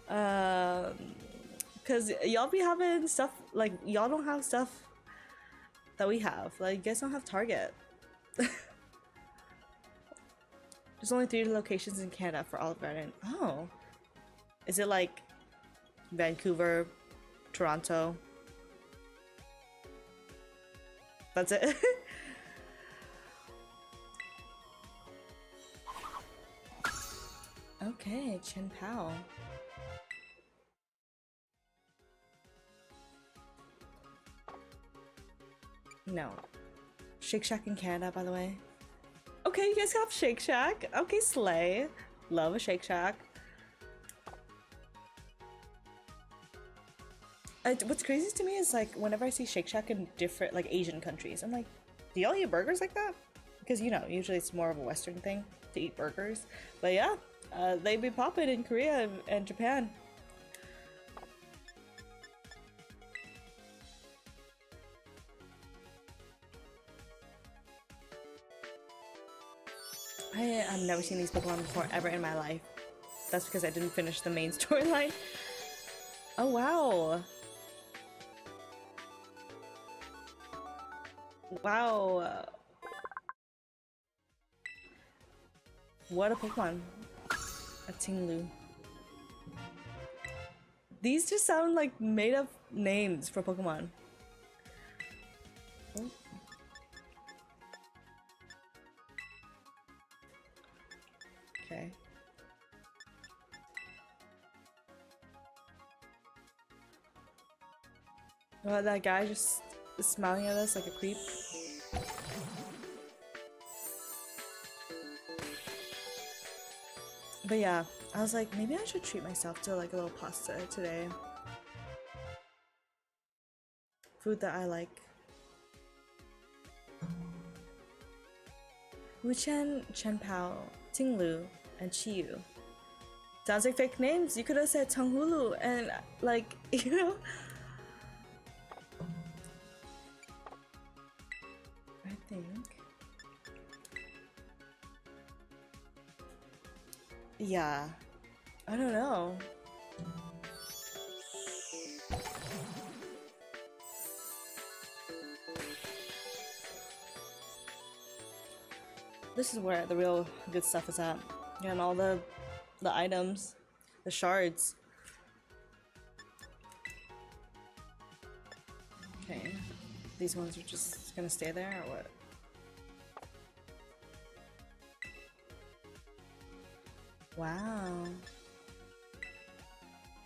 because y'all be having stuff like y'all don't have stuff that we have. Like, you guys don't have Target. There's only 3 locations in Canada for Olive Garden. Oh, is it like Vancouver, Toronto? That's it. Okay, Chen Pao. No. Shake Shack in Canada, by the way. Okay, you guys have Shake Shack. Okay, slay. Love a Shake Shack. What's crazy to me is like whenever I see Shake Shack in different like Asian countries, I'm like, do y'all eat burgers like that? Because you know, usually it's more of a Western thing to eat burgers. But yeah, they be popping in Korea and Japan. I've never seen these Pokemon before ever in my life. That's because I didn't finish the main storyline. Oh wow. Wow. What a Pokemon. A Tinglu. These just sound like made up names for Pokemon. Oh. Okay. Oh, that guy just is smiling at us like a creep. But yeah, I was like, maybe I should treat myself to like a little pasta today. Food that I like. Wuchen, Chen Pao, Tinglu, and Chiyu. Sounds like fake names. You could have said Tanghulu and like, you know? I think. Yeah. I don't know. This is where the real good stuff is at. And all the items, the shards. Okay. These ones are just gonna stay there or what? Wow.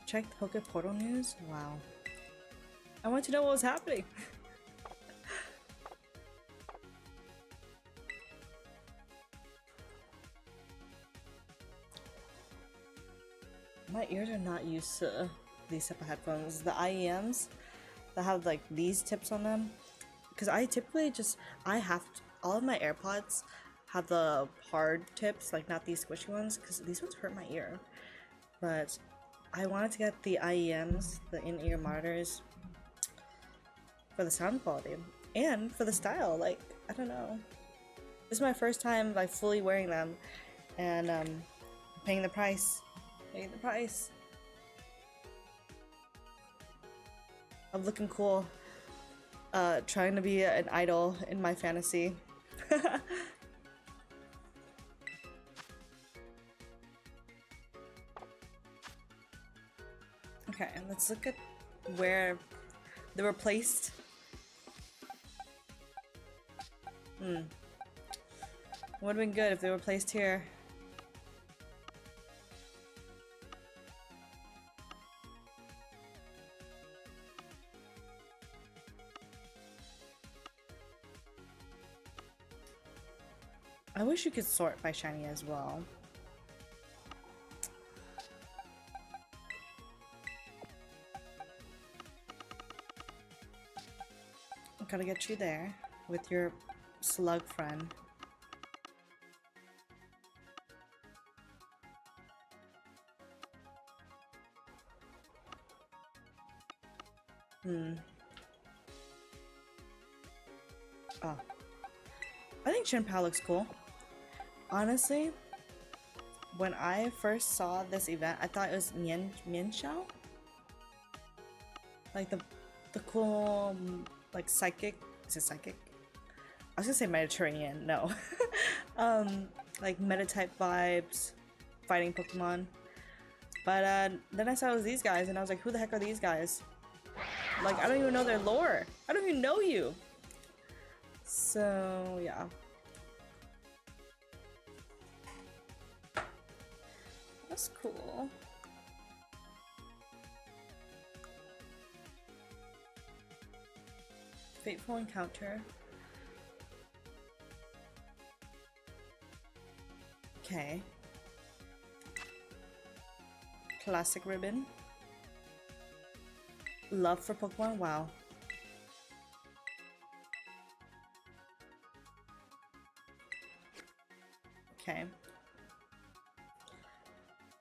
Check the Poké Portal news? Wow. I want to know what was happening. My ears are not used to these type of headphones. The IEMs that have like these tips on them. Because I typically all of my AirPods have the hard tips, like not these squishy ones, because these ones hurt my ear. But I wanted to get the IEMs, the in-ear monitors, for the sound quality and for the style. Like, I don't know. This is my first time like fully wearing them, and paying the price. Paying the price of looking cool. Trying to be an idol in my fantasy. Okay, let's look at where they were placed. Would have been good if they were placed here. I wish you could sort by shiny as well. I gotta get you there with your slug friend. Oh. I think Chien-Pao looks cool. Honestly, when I first saw this event, I thought it was Mienshao? Like the cool, like psychic, is it psychic? I was gonna say Mediterranean, no. Like meta-type vibes, fighting Pokemon. But then I saw it was these guys and I was like, who the heck are these guys? Like, I don't even know their lore. I don't even know you. So, yeah. That's cool. Fateful Encounter. Okay. Classic Ribbon. Love for Pokemon? Wow. Okay.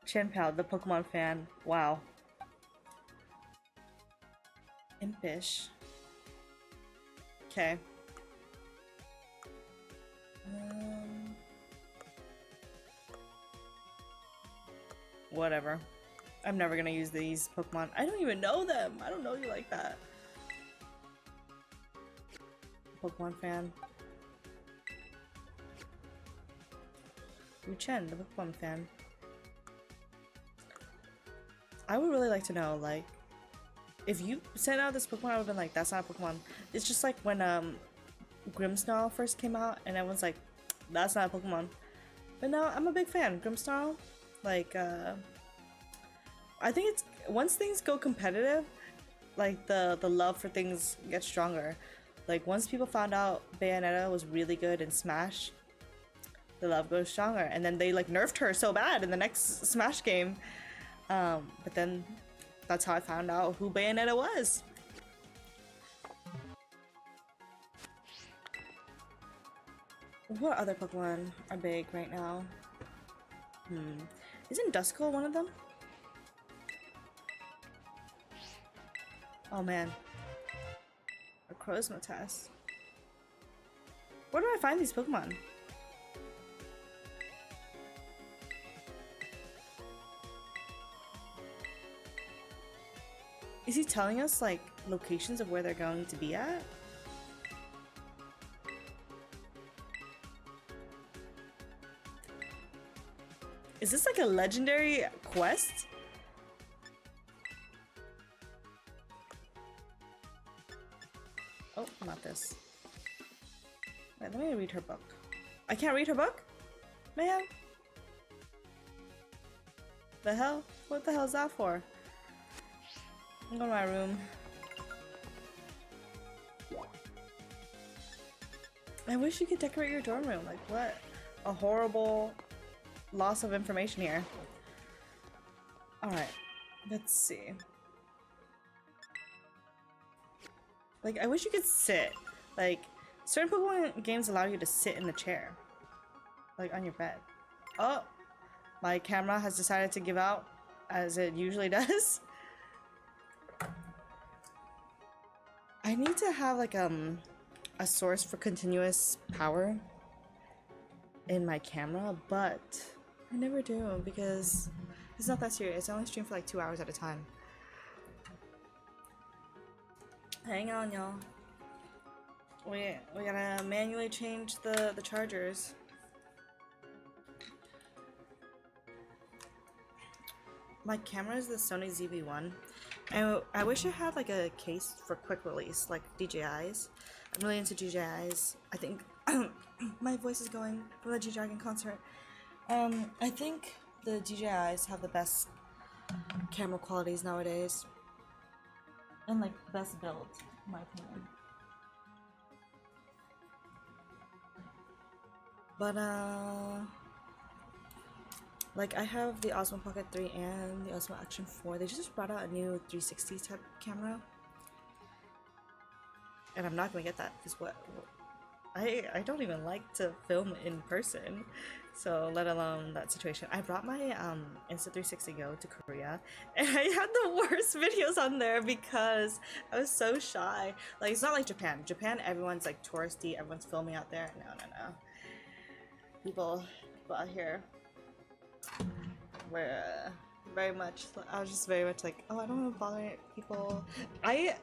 Chien-Pao, the Pokemon fan. Wow. Impish. Okay. Whatever. I'm never gonna use these Pokemon. I don't even know them. I don't know you like that. Pokemon fan. Chen, the Pokemon fan. I would really like to know, like, if you sent out this Pokemon, I would have been like, that's not a Pokemon. It's just like when Grimmsnarl first came out and everyone's like, that's not a Pokemon. But no, I'm a big fan. Grimmsnarl, like, I think it's, once things go competitive, like the love for things gets stronger. Like once people found out Bayonetta was really good in Smash, the love goes stronger. And then they like nerfed her so bad in the next Smash game. But then that's how I found out who Bayonetta was. What other Pokemon are big right now? Isn't Duskull one of them? Oh man. A Crozmatas. Where do I find these Pokemon? Is he telling us like locations of where they're going to be at? Is this like a legendary quest? Oh, not this. Wait, let me read her book. I can't read her book? Man. The hell? What the hell is that for? I'm going to my room. I wish you could decorate your dorm room. Like, what a horrible loss of information here. Alright, let's see. Like, I wish you could sit. Like, certain Pokemon games allow you to sit in the chair. Like, on your bed. Oh! My camera has decided to give out, as it usually does. I need to have, like, a source for continuous power in my camera, but I never do because it's not that serious. I only stream for like 2 hours at a time. Hang on, y'all. We gotta manually change the chargers. My camera is the Sony ZV-1. And I wish I had like a case for quick release, like DJIs. I'm really into DJIs. I think my voice is going from the G-Dragon concert. I think the DJIs have the best camera qualities nowadays. And like best build, in my opinion. But like I have the Osmo Pocket 3 and the Osmo Action 4. They just brought out a new 360 type camera. And I'm not gonna get that because I don't even like to film in person, so let alone that situation. I brought my Insta360 Go to Korea, and I had the worst videos on there because I was so shy. Like, it's not like Japan. Japan, everyone's like touristy, everyone's filming out there. No. People out here were very much. I was just very much like, oh, I don't want to bother people. I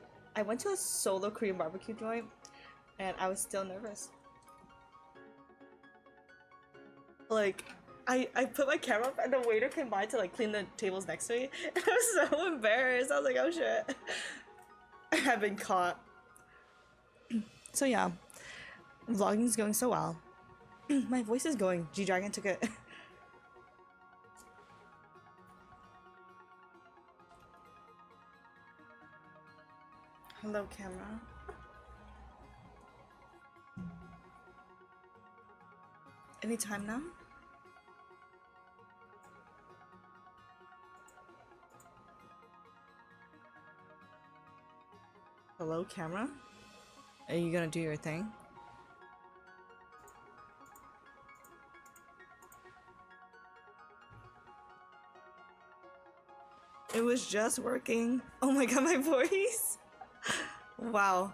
went to a solo Korean barbecue joint. And I was still nervous. Like, I put my camera up and the waiter came by to like clean the tables next to me. And I was so embarrassed. I was like, oh shit. I've been caught. So yeah, vlogging is going so well. My voice is going. G-Dragon took it. Hello, camera. Any time now? Hello, camera? Are you gonna do your thing? It was just working. Oh my god, my voice! Wow.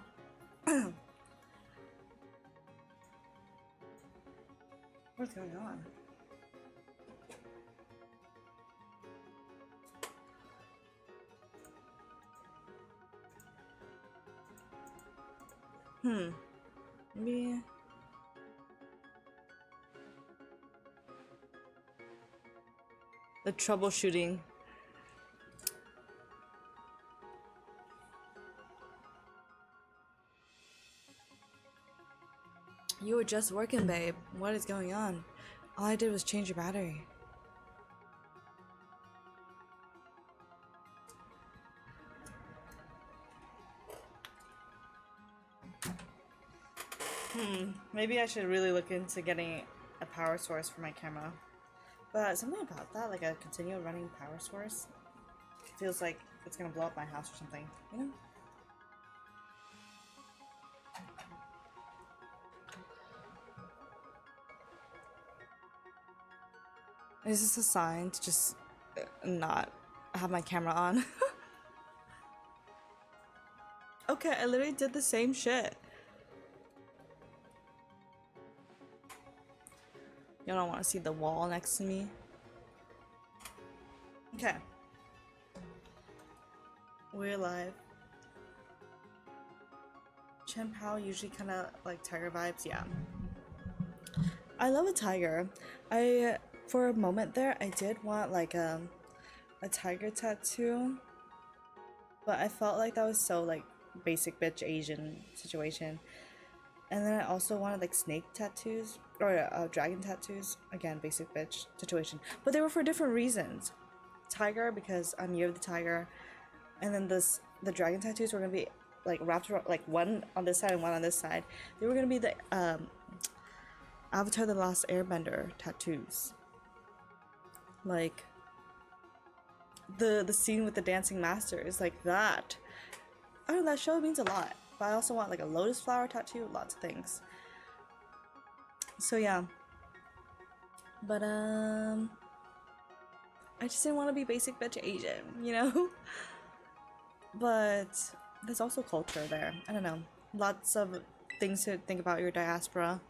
What's going on? Maybe... the troubleshooting. You were just working, babe. What is going on? All I did was change your battery. Maybe I should really look into getting a power source for my camera. But something about that, like a continual running power source, feels like it's gonna blow up my house or something, you know? Is this a sign to just not have my camera on? Okay, I literally did the same shit. You don't want to see the wall next to me? Okay. We're live. Chen Pao usually kind of like tiger vibes, yeah. I love a tiger. For a moment there, I did want like a tiger tattoo, but I felt like that was so like basic bitch Asian situation. And then I also wanted like snake tattoos or dragon tattoos. Again, basic bitch situation. But they were for different reasons. Tiger because I'm Year of the Tiger, and then the dragon tattoos were gonna be like wrapped around, like one on this side and one on this side. They were gonna be the Avatar: The Last Airbender tattoos. Like the scene with the dancing masters, like that. I don't know, that show means a lot. But I also want like a lotus flower tattoo, lots of things. So yeah. But I just didn't want to be basic bitch Asian, you know? But there's also culture there. I don't know. Lots of things to think about your diaspora.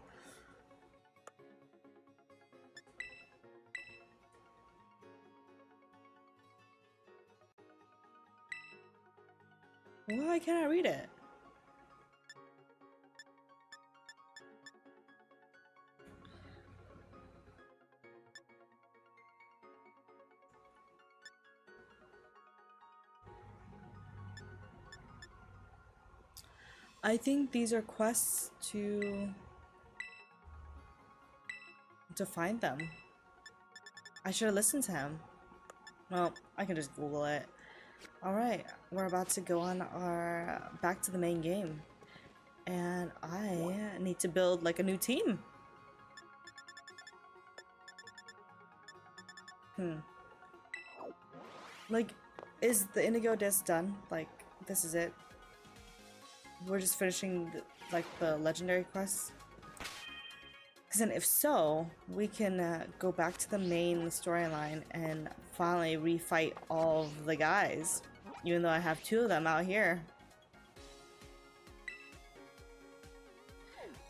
Why can't I read it? I think these are quests to find them. I should have listened to him. Well, I can just Google it. Alright, we're about to go on our back to the main game. And I need to build like a new team. Like, is the Indigo disc done? Like, this is it? We're just finishing like the legendary quests? Because then if so, we can go back to the main storyline and finally refight all of the guys. Even though I have 2 of them out here.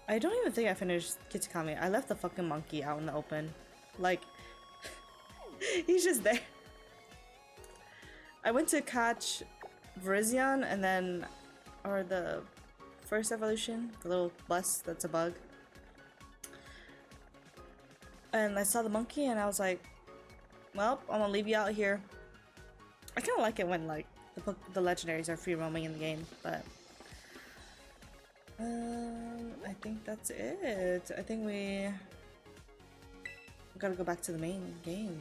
I don't even think I finished Kitakami. I left the fucking monkey out in the open. Like, he's just there. I went to catch Virizion and then, or the first evolution, the little bus that's a bug. And I saw the monkey and I was like, well, I'm gonna leave you out here. I kind of like it when like the legendaries are free roaming in the game, but I think that's it. I think we gotta go back to the main game.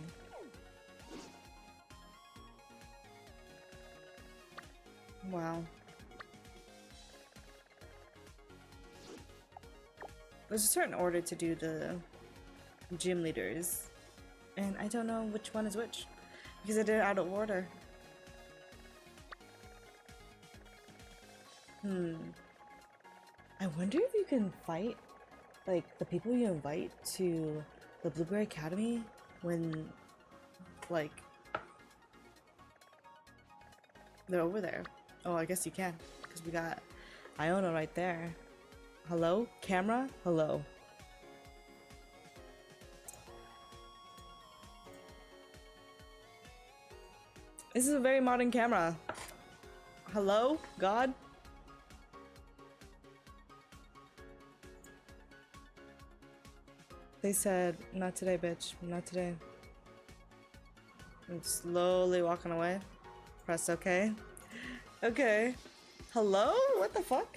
Wow. There's a certain order to do the gym leaders, and I don't know which one is which because I did it out of order. I wonder if you can fight like the people you invite to the Blueberry Academy when like they're over there. Oh, I guess you can because we got Iona right there. Hello? Camera? Hello. This is a very modern camera. Hello? God? They said, not today, bitch. Not today. I'm slowly walking away. Press OK. Okay. Hello? What the fuck?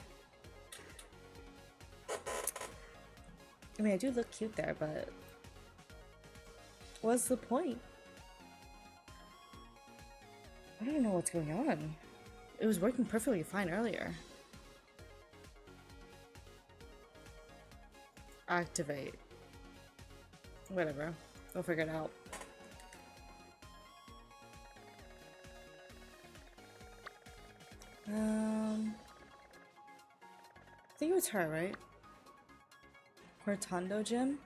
I mean, I do look cute there, but what's the point? I don't know what's going on. It was working perfectly fine earlier. Activate. Whatever. We'll figure it out. I think it was her, right? Cortando Gym?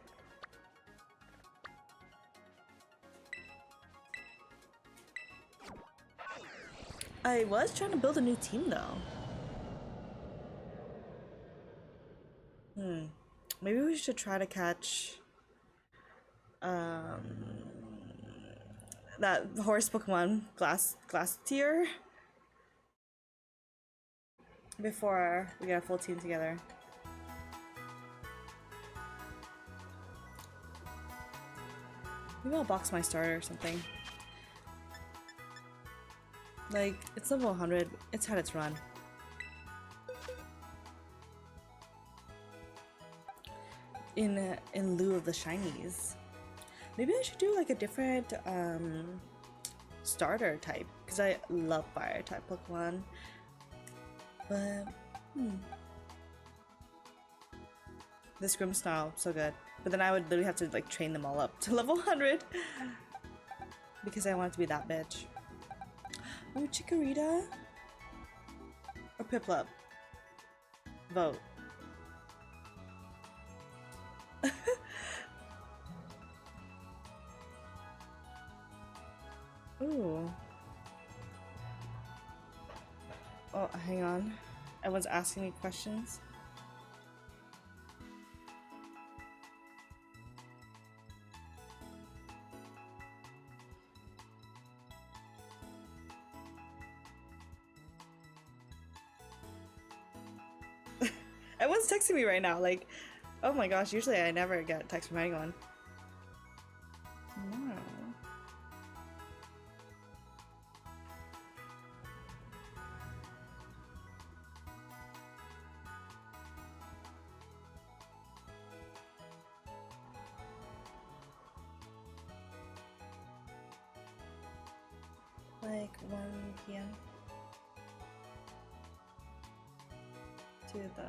I was trying to build a new team though. Maybe we should try to catch that horse Pokemon glass tier before we get a full team together. Maybe I'll box my starter or something. Like, it's level 100, it's had its run. In lieu of the shinies. Maybe I should do like a different starter type, because I love fire type Pokemon. But this Grimmsnarl, so good. But then I would literally have to like train them all up to level 100 because I want it to be that bitch. Oh, Chikorita or Piplup? Vote. Ooh. Oh, hang on. Everyone's asking me questions. Everyone's texting me right now. Like, oh my gosh, usually I never get text from anyone. No. Like 1 p.m. to the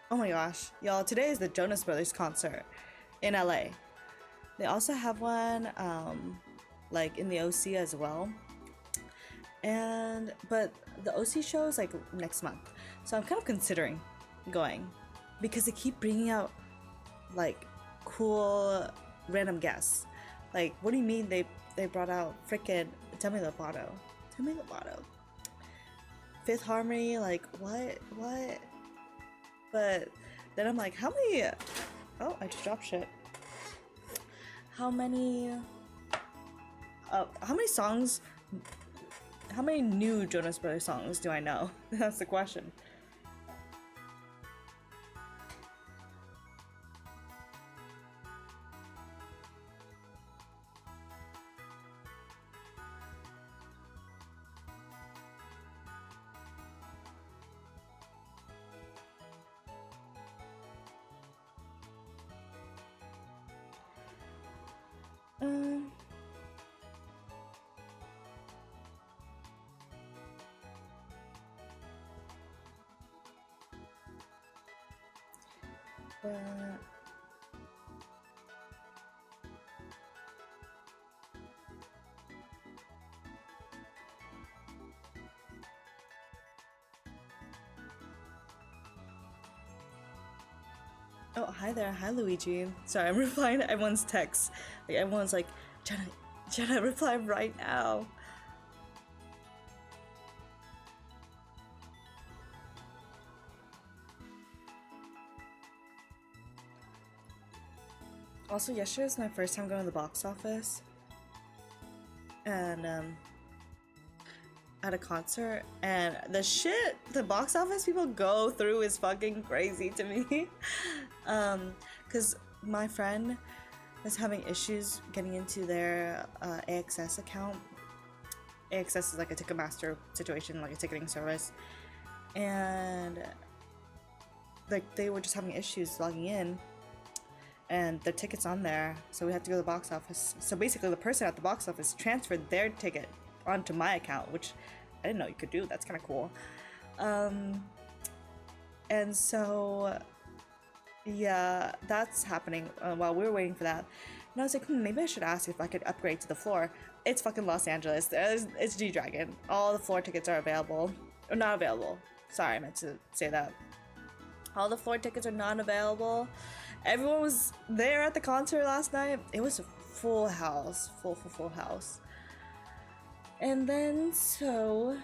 Oh my gosh, y'all, today is the Jonas Brothers concert in LA. They also have one like in the OC as well. But the OC show is like next month. So I'm kind of considering going because they keep bringing out like cool random guests. Like, what do you mean they brought out freaking Demi Lovato? Demi Lovato. Fifth Harmony, like what? But then I'm like, how many? Oh, I just dropped shit. How many? How many songs? How many new Jonas Brothers songs do I know? That's the question. Um. Uh, oh, hi there. Hi, Luigi. Sorry, I'm replying to everyone's texts. Like, everyone's like, Jenna, reply right now. Also, yesterday was my first time going to the box office. And, at a concert, and the shit the box office people go through is fucking crazy to me. Because my friend was having issues getting into their AXS account. AXS is like a Ticketmaster situation, like a ticketing service, and like they were just having issues logging in, and the ticket's on there, so we have to go to the box office. So basically, the person at the box office transferred their ticket onto my account, which I didn't know you could do. That's kind of cool. And so, yeah, that's happening while we were waiting for that. And I was like, maybe I should ask if I could upgrade to the floor. It's fucking Los Angeles. It's G-Dragon. All the floor tickets are available. Or not available. Sorry, I meant to say that. All the floor tickets are not available. Everyone was there at the concert last night. It was a full house. Full house. And then, so,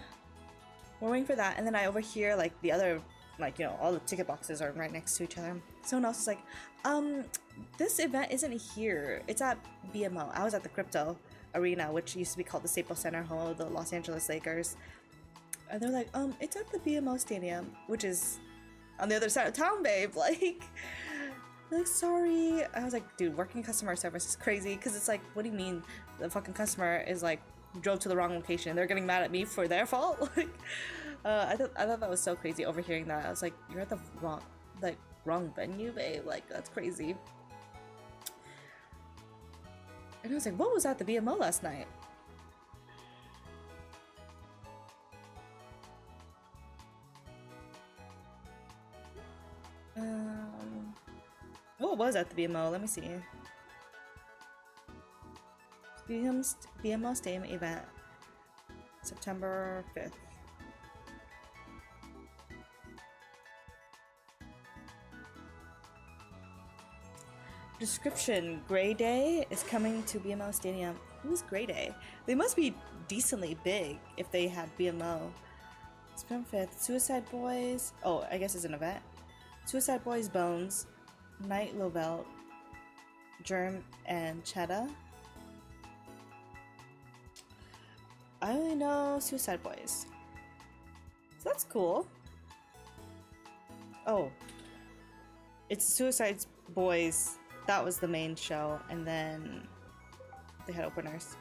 we're waiting for that. And then I overhear, like, the other, like, you know, all the ticket boxes are right next to each other. Someone else is like, this event isn't here. It's at BMO. I was at the Crypto Arena, which used to be called the Staples Center, home of the Los Angeles Lakers. And they're like, it's at the BMO Stadium, which is on the other side of town, babe. Like, sorry. I was like, dude, working customer service is crazy. Because it's like, what do you mean the fucking customer is like, drove to the wrong location? They're getting mad at me for their fault? Like, I thought that was so crazy overhearing that. I was like, you're at the wrong venue, babe. Like, that's crazy. And I was like, what was at the BMO last night? What was at the BMO? Let me see. BMO Stadium event, September 5th. Description: Grey Day is coming to BMO Stadium. Who's Grey Day? They must be decently big if they had BMO. September 5th. Suicide Boys. Oh, I guess it's an event. Suicide Boys, Bones, Night Lovell, Germ, and Cheddar. I only know Suicide Boys. So that's cool. Oh. It's Suicide Boys. That was the main show, and then they had openers.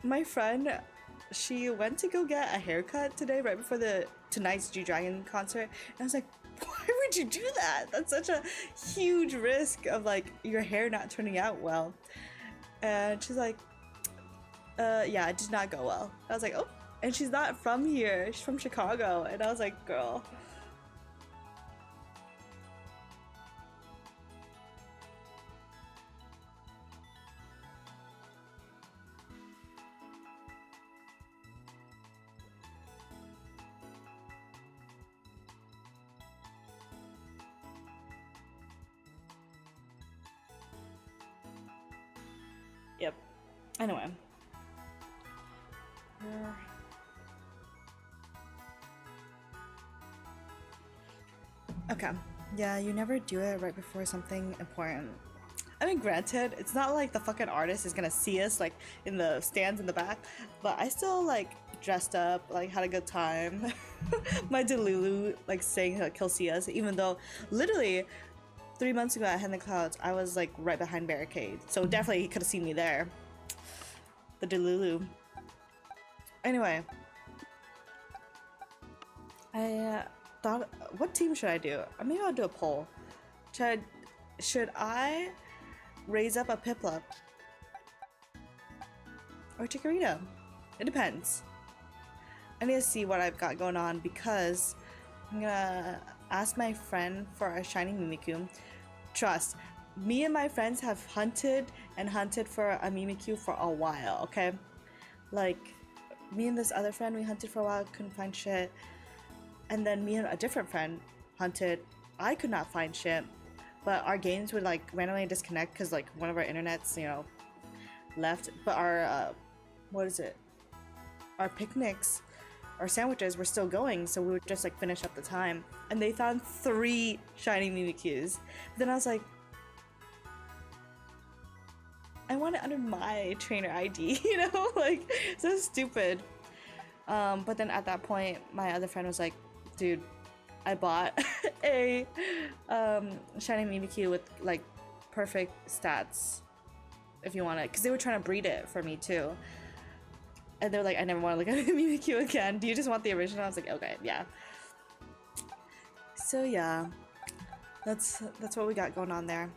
My friend, she went to go get a haircut today right before tonight's G-Dragon concert, and I was like, why would you do that? That's such a huge risk of like your hair not turning out well. And she's like, yeah, it did not go well. I was like, oh, and she's not from here, she's from Chicago. And I was like, girl. Yep. Anyway. Okay. Yeah, you never do it right before something important. I mean, granted, it's not like the fucking artist is gonna see us like in the stands in the back, but I still like dressed up, like had a good time. My Delulu like saying that he'll see us, even though literally 3 months ago at Head in the Clouds, I was like right behind barricade, so definitely he could have seen me there. The Delulu. Anyway, I thought, what team should I do? Maybe I'll do a poll. Should I raise up a Piplup or Chikorita? It depends. I need to see what I've got going on because I'm gonna ask my friend for a shiny Mimikyu. Trust, me and my friends have hunted and hunted for a Mimikyu for a while, okay? Like, me and this other friend, we hunted for a while, couldn't find shit. And then me and a different friend hunted. I could not find shit. But our games would like randomly disconnect because like one of our internets, you know, left. But our, our picnics, our sandwiches were still going. So we would just like finish up the time. And they found 3 shiny Mimikyus. Then I was like, I want it under my trainer ID, you know? Like, so stupid. But then at that point, my other friend was like, dude, I bought a shiny Mimikyu with like perfect stats if you want it, because they were trying to breed it for me too. And they're like, I never want to look at a Mimikyu again. Do you just want the original? I was like, okay, yeah. So yeah, that's what we got going on there.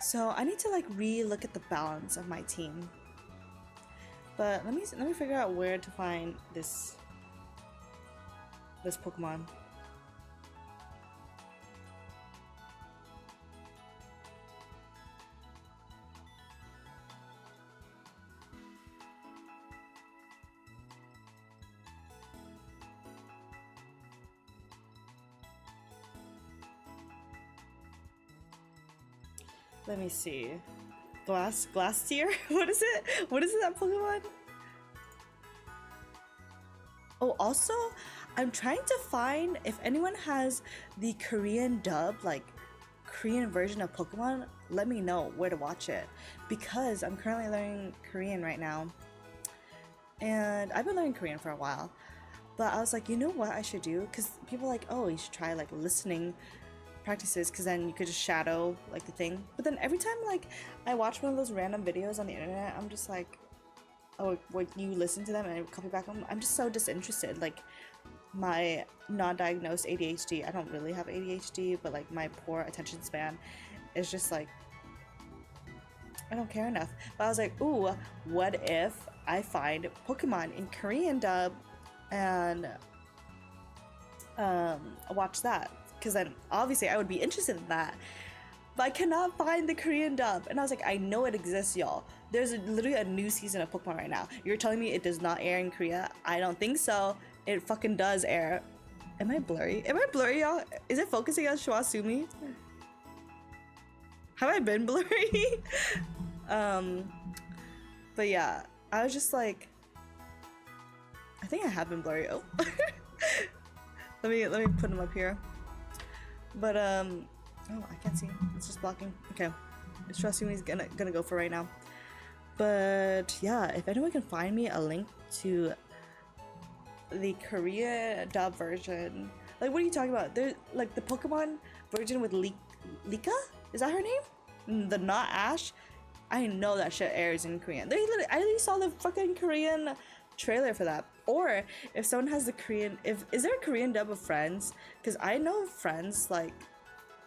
So I need to like re-look at the balance of my team. But let me figure out where to find this Pokemon. Let me see. Glacier? What is it? What is it, that Pokemon? Oh, also, I'm trying to find if anyone has the Korean dub, like Korean version of Pokemon. Let me know where to watch it, because I'm currently learning Korean right now. And I've been learning Korean for a while. But I was like, you know what I should do? Because people are like, oh, you should try like listening practices, because then you could just shadow like the thing. But then every time like I watch one of those random videos on the internet, I'm just like, or what you listen to them and copy back them. I'm just so disinterested. Like my non-diagnosed ADHD, I don't really have ADHD, but like my poor attention span is just like I don't care enough. But I was like, ooh, what if I find Pokemon in Korean dub and watch that? Because then obviously I would be interested in that. But I cannot find the Korean dub. And I was like, I know it exists, y'all. There's literally a new season of Pokemon right now. You're telling me it does not air in Korea? I don't think so. It fucking does air. Am I blurry? Am I blurry, y'all? Is it focusing on Shwasumi? Have I been blurry? But yeah, I was just like, I think I have been blurry. Oh, let me put them up here. But oh, I can't see. It's just blocking. Okay, Shwasumi's gonna go for right now. But yeah, if anyone can find me a link to the Korea dub version, like what are you talking about? There's like the Pokemon version with Lika? Is that her name? The not Ash. I know that shit airs in Korean. I literally saw the fucking Korean trailer for that. Or if someone has the Korean, is there a Korean dub of Friends? Because I know Friends like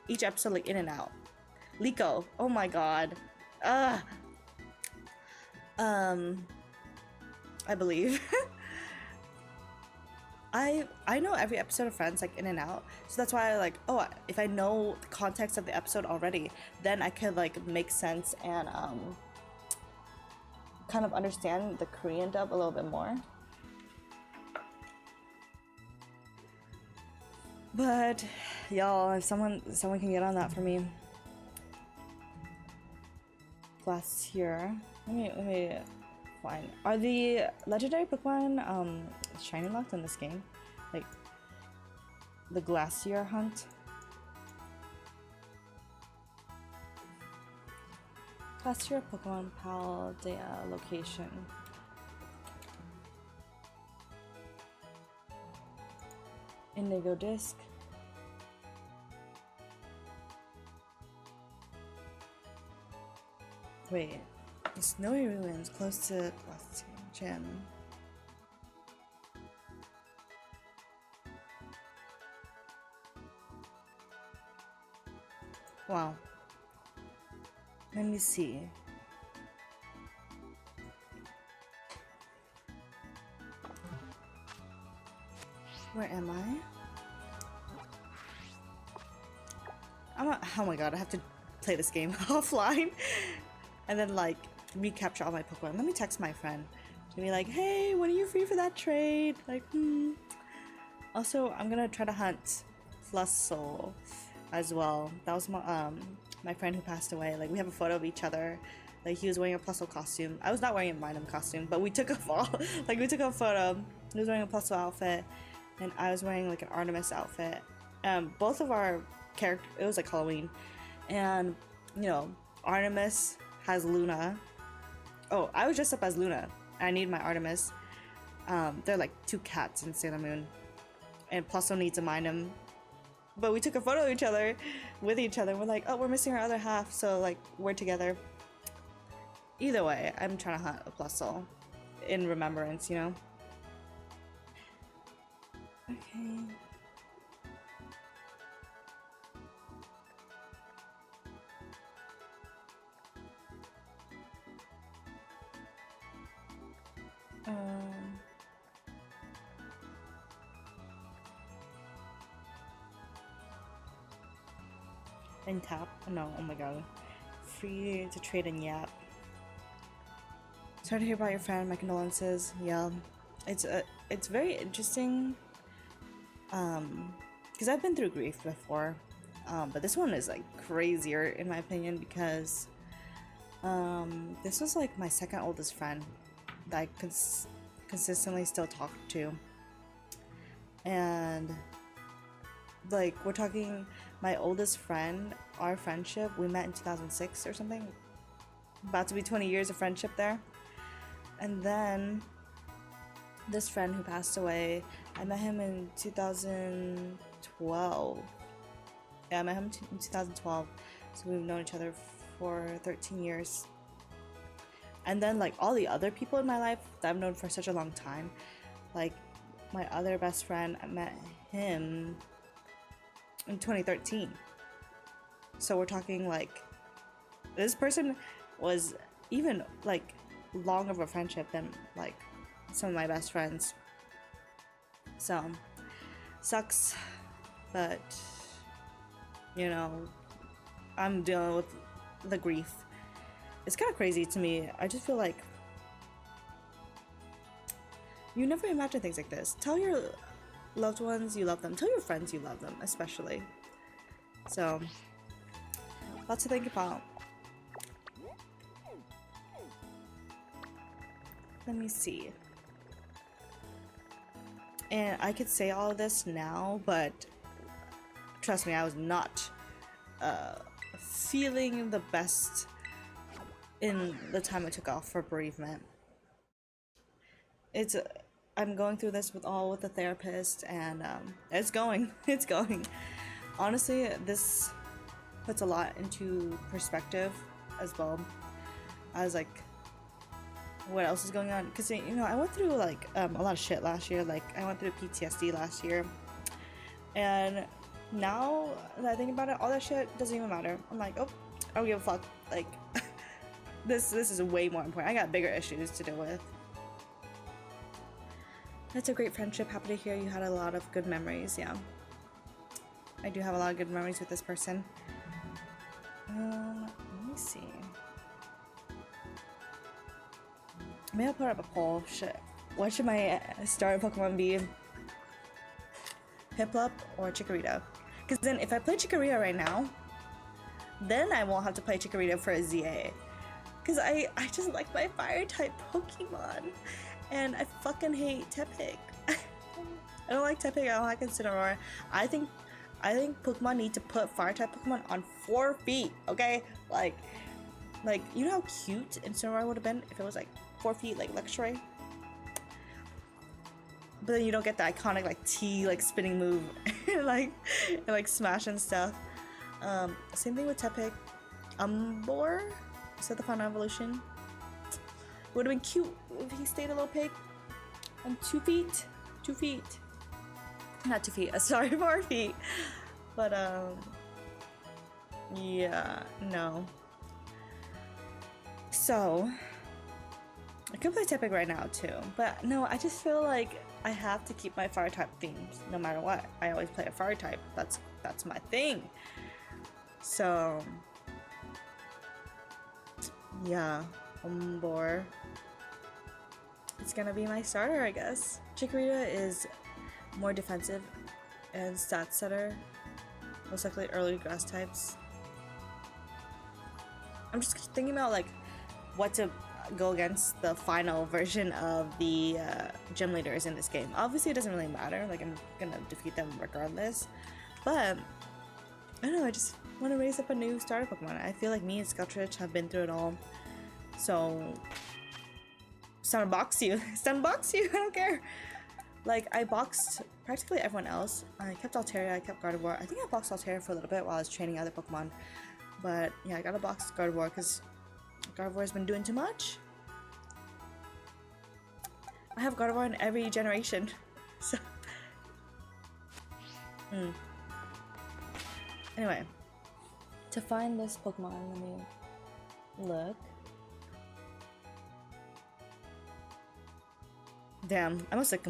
each episode like in and out. Liko, oh my god, I believe. I know every episode of Friends like in and out, so that's why I like, oh, if I know the context of the episode already, then I could like make sense and kind of understand the Korean dub a little bit more. But y'all, if someone can get on that for me. Glacier. Let me find. Are the legendary Pokemon shiny locked in this game? Like the Glacier hunt? Glacier Pokemon Paldea location. Indigo Disc. Wait, the Snowy Ruins close to Glacier Gym. Wow. Let me see. Where am I? Oh my god, I have to play this game offline and then like recapture all my Pokemon. Let me text my friend to be like, hey, when are you free for that trade? Like, Also, I'm gonna try to hunt Plusle as well. That was my friend who passed away. Like, we have a photo of each other. Like, he was wearing a Plusle costume. I was not wearing a Minun costume, but we took a we took a photo. He was wearing a Plusle outfit, and I was wearing like an Artemis outfit. Both of our character, it was like Halloween, and you know, Artemis has Luna. Oh, I was dressed up as Luna. I need my Artemis. They're like two cats in Sailor Moon, and Plusle needs a Minun. But we took a photo of each other, with each other. We're like, oh, we're missing our other half, so like we're together. Either way, I'm trying to hunt a Plusle in remembrance, you know. Okay. And tap? No, oh my god. Free to trade in Yap. Sorry to hear about your friend, my condolences. Yeah. It's very interesting. Because I've been through grief before. But this one is like crazier in my opinion because this was like my second oldest friend that I consistently still talk to. And like we're talking my oldest friend, our friendship, we met in 2006 or something. About to be 20 years of friendship there. And then this friend who passed away, I met him in 2012. Yeah, I met him in 2012. So we've known each other for 13 years. And then like all the other people in my life that I've known for such a long time, like my other best friend, I met him in 2013. So we're talking like this person was even like long of a friendship than like some of my best friends. So sucks, but you know, I'm dealing with the grief. It's kind of crazy to me. I just feel like you never imagine things like this. Tell your loved ones you love them. Tell your friends you love them, especially. So, lots to think about. Let me see. And I could say all of this now, but trust me, I was not feeling the best in the time I took off for bereavement. I'm going through this with the therapist, and it's going. Honestly, this puts a lot into perspective as well as like what else is going on, because you know I went through like a lot of shit last year. Like I went through PTSD last year, and now that I think about it, all that shit doesn't even matter. I'm like, oh, I don't give a fuck. Like this is way more important. I got bigger issues to deal with. That's a great friendship. Happy to hear you had a lot of good memories. Yeah, I do have a lot of good memories with this person. Let me see. Maybe I'll put up a poll. Shit. What should my starter Pokemon be? Piplup or Chikorita? Because then if I play Chikorita right now, then I won't have to play Chikorita for a ZA. Because I just like my fire type Pokemon. And I fucking hate Tepig. I don't like Tepig, I don't like Incineroar. I think Pokemon need to put fire type Pokemon on 4 feet, okay? Like you know how cute Incineroar would have been if it was like 4 feet like Luxray? But then you don't get the iconic like T like spinning move and like smash and stuff. Same thing with Tepig. Umbor? Is that the final evolution? Would have been cute if he stayed a little pig on 2 feet. 2 feet. Not 2 feet, sorry, 4 feet. But yeah, no. So I could play Tepig right now too, but no, I just feel like I have to keep my fire type themes no matter what. I always play a fire type. That's my thing. So yeah, Umbor. It's gonna be my starter, I guess. Chikorita is more defensive and stat setter, most likely early grass types. I'm just thinking about like what to go against the final version of the gym leaders in this game. Obviously it doesn't really matter, like I'm gonna defeat them regardless, but I don't know, I just want to raise up a new starter Pokemon. I feel like me and Skeltrich have been through it all, so Stunbox you. Stunbox you, I don't care. Like I boxed practically everyone else. I kept Altaria, I kept Gardevoir. I think I boxed Altaria for a little bit while I was training other Pokemon, but yeah, I gotta box Gardevoir because Gardevoir has been doing too much. I have Gardevoir in every generation, so. Anyway, to find this Pokemon, let me look. Damn, I must have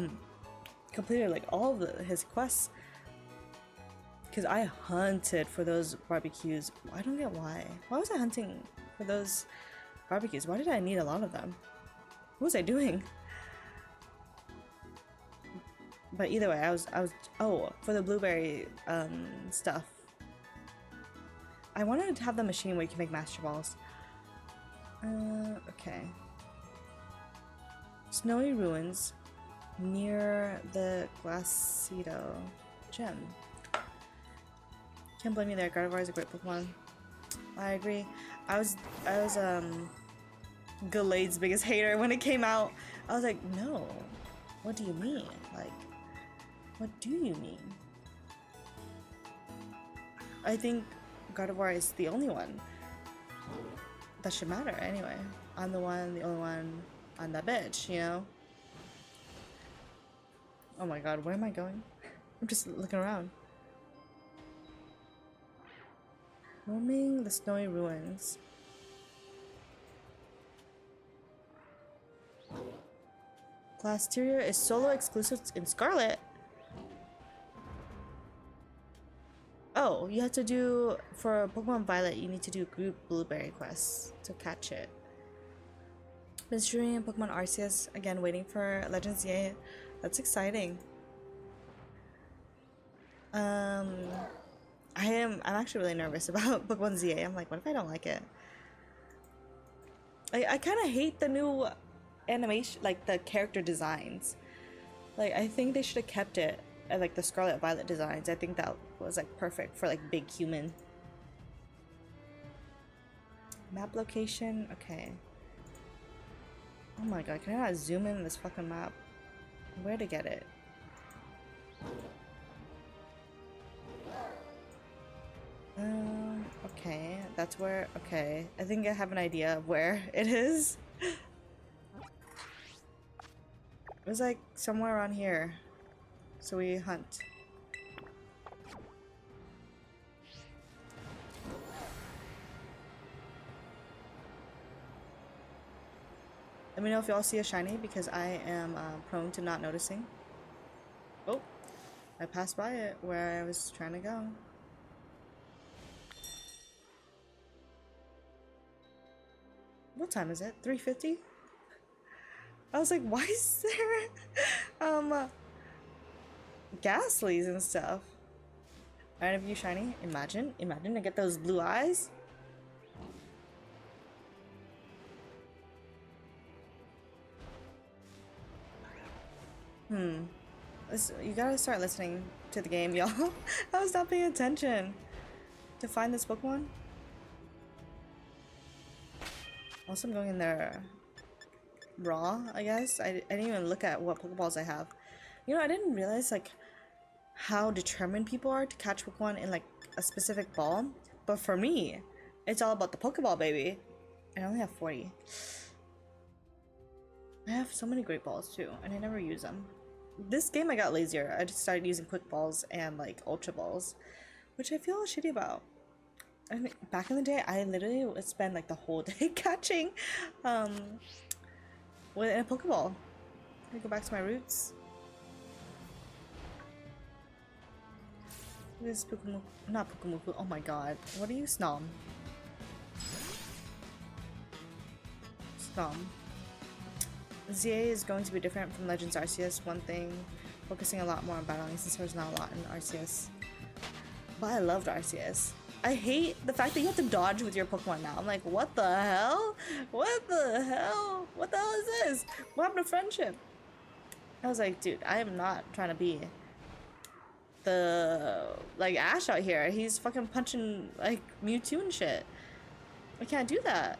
completed like all of his quests. Because I hunted for those barbecues. I don't get why. Why was I hunting for those barbecues? Why did I need a lot of them? What was I doing? But either way, I was oh, for the blueberry stuff. I wanted to have the machine where you can make Master Balls. Okay. Snowy Ruins near the Glacedo gym. Can't blame me there. Gardevoir is a great Pokemon. I agree. I was Gallade's biggest hater when it came out. I was like, no. What do you mean? Like, what do you mean? I think Gardevoir is the only one. that should matter anyway. I'm the only one on that bitch, you know? Oh my god, where am I going? I'm just looking around. Roaming the snowy ruins. Glasteria is solo exclusive in Scarlet. Oh, you have to do, for Pokemon Violet, you need to do group blueberry quests to catch it. Mystery and Pokemon Arceus, again waiting for Legends ZA. That's exciting. I'm actually really nervous about Pokemon ZA. I'm like, what if I don't like it? I kind of hate the new animation, like the character designs. Like, I think they should have kept it at like the Scarlet Violet designs. I think that was like perfect for like big human. Map location, okay. Oh my god, can I not zoom in this fucking map? Where to get it? Okay, that's where, okay. I think I have an idea of where it is. It was like somewhere around here. So we hunt. Let me know if y'all see a shiny because I am prone to not noticing. Oh, I passed by it where I was trying to go. What time is it? 3:50? I was like, why is there Ghastlies and stuff? Right of you shiny? Imagine to get those blue eyes. You gotta start listening to the game, y'all. I was not paying attention to find this Pokemon. Also, I'm going in there raw, I guess. I didn't even look at what Pokeballs I have. You know, I didn't realize like how determined people are to catch Pokemon in like a specific ball. But for me, it's all about the Pokeball, baby. I only have 40. I have so many great balls too, and I never use them. This game I got lazier. I just started using quick balls and like ultra balls, which I feel shitty about. I mean, back in the day, I literally would spend like the whole day catching with a Pokeball. I go back to my roots. This Pukumuku, not Pukumuku, oh my god. What are you, Snom? Snom. ZA is going to be different from Legends Arceus. One thing, focusing a lot more on battling since there's not a lot in Arceus. But I loved Arceus. I hate the fact that you have to dodge with your Pokemon now. I'm like, what the hell? What the hell? What the hell is this? What happened to friendship? I was like, dude, I am not trying to be the, like, Ash out here. He's fucking punching, like, Mewtwo and shit. I can't do that.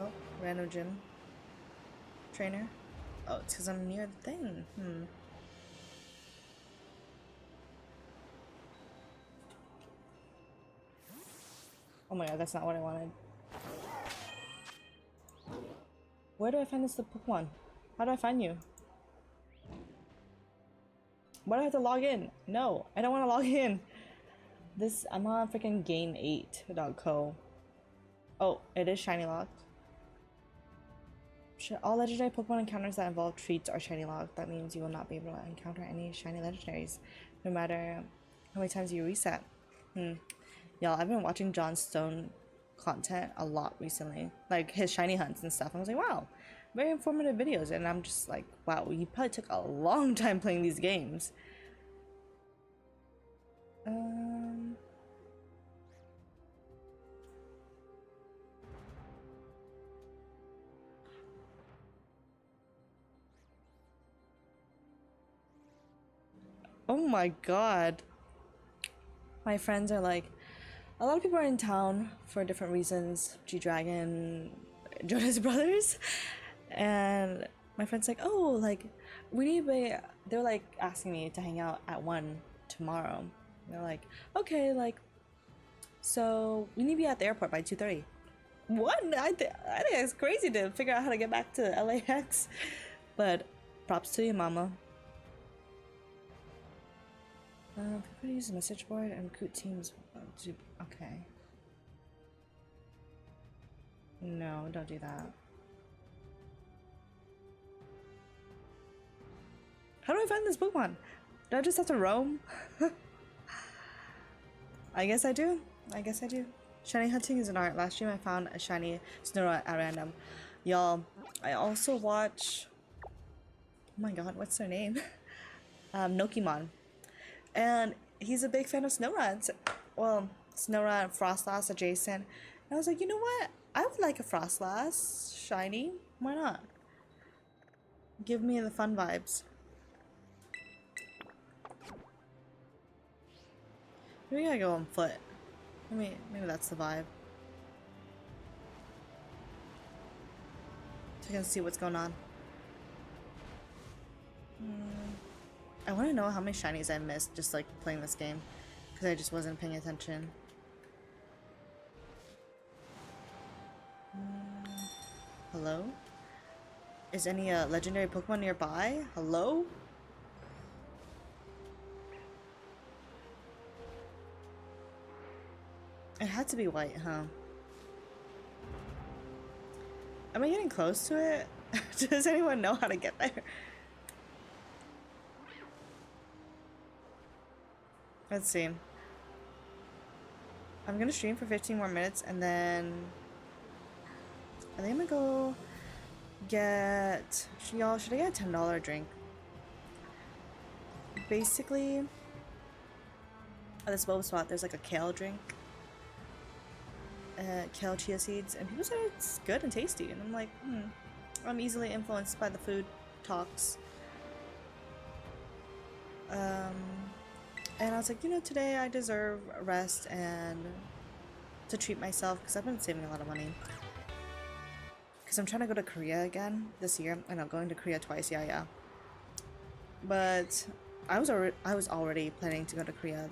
Oh, random gym trainer. Oh, it's because I'm near the thing. Oh my god, that's not what I wanted. Where do I find this Pokemon? How do I find you? Why do I have to log in? No, I don't want to log in. I'm on freaking game8.co. Oh, it is shiny locked. All legendary Pokemon encounters that involve treats are shiny locked. That means you will not be able to encounter any shiny legendaries, no matter how many times you reset. Y'all, I've been watching John Stone content a lot recently, like his shiny hunts and stuff. I was like, wow, very informative videos, and I'm just like, wow, you probably took a long time playing these games. Oh my god. My friends are like, a lot of people are in town for different reasons. G-Dragon, Jonas Brothers. And my friend's like, oh, like, we need to, they're like asking me to hang out at 1 tomorrow. They're like, okay, like, so we need to be at the airport by 2:30. What? I think it's crazy to figure out how to get back to LAX. But props to you, mama. People use a message board and recruit teams. Okay. No, don't do that. How do I find this Pokemon? Do I just have to roam? I guess I do. I guess I do. Shiny hunting is an art. Last stream I found a shiny Snorunt at random. Y'all, I also watch... Oh my god, what's their name? Nokimon. And he's a big fan of Snorunt. Well, Snorunt, Frostlass adjacent. And I was like, you know what? I would like a Frostlass shiny. Why not? Give me the fun vibes. Maybe I go on foot. Maybe that's the vibe. So I can see what's going on. I want to know how many shinies I missed just like playing this game, because I just wasn't paying attention. Hello? Is any legendary Pokemon nearby? Hello? It had to be white, huh? Am I getting close to it? Does anyone know how to get there? Let's see. I'm gonna stream for 15 more minutes and then I think I'm gonna go get... Y'all, should I get a $10 drink? Basically, at this boba spot, there's like a kale drink. Kale chia seeds, and people say it's good and tasty, and I'm like, I'm easily influenced by the food talks. And I was like, you know, today I deserve a rest and to treat myself, because I've been saving a lot of money. Because I'm trying to go to Korea again this year. I know, going to Korea twice, yeah. But I was already planning to go to Korea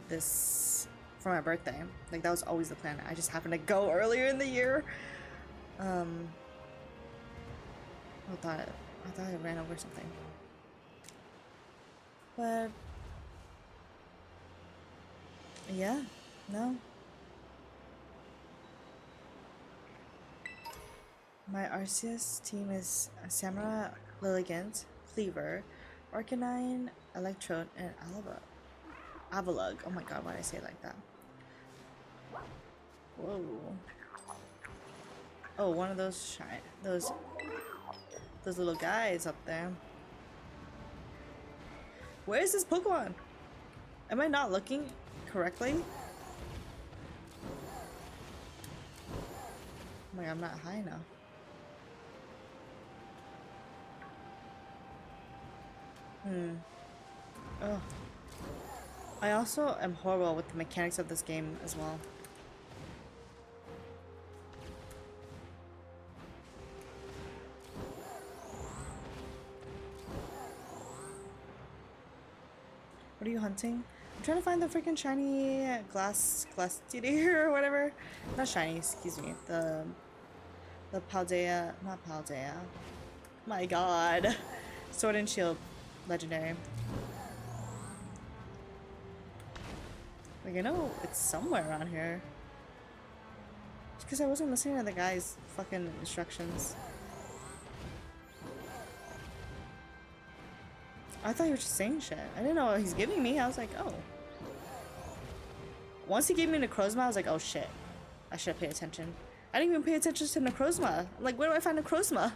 for my birthday. Like, that was always the plan. I just happened to go earlier in the year. I thought I ran over something. But yeah, no. My Arceus team is Samara, Lilligant, Cleaver, Arcanine, Electrode, and Avalugg. Oh my god, why did I say it like that? Whoa. Oh, one of those those little guys up there. Where is this Pokemon? Am I not looking correctly? Oh my god, I'm not high enough. Oh. I also am horrible with the mechanics of this game as well. What are you hunting? I'm trying to find the freaking shiny glass TD or whatever. Not shiny, excuse me. The Paldea, not Paldea. My god. Sword and Shield legendary. Like, I know it's somewhere around here. Just because I wasn't listening to the guy's fucking instructions. I thought he was just saying shit. I didn't know what he's giving me. I was like, oh. Once he gave me Necrozma, I was like, oh shit. I should have paid attention. I didn't even pay attention to Necrozma. I'm like, where do I find Necrozma?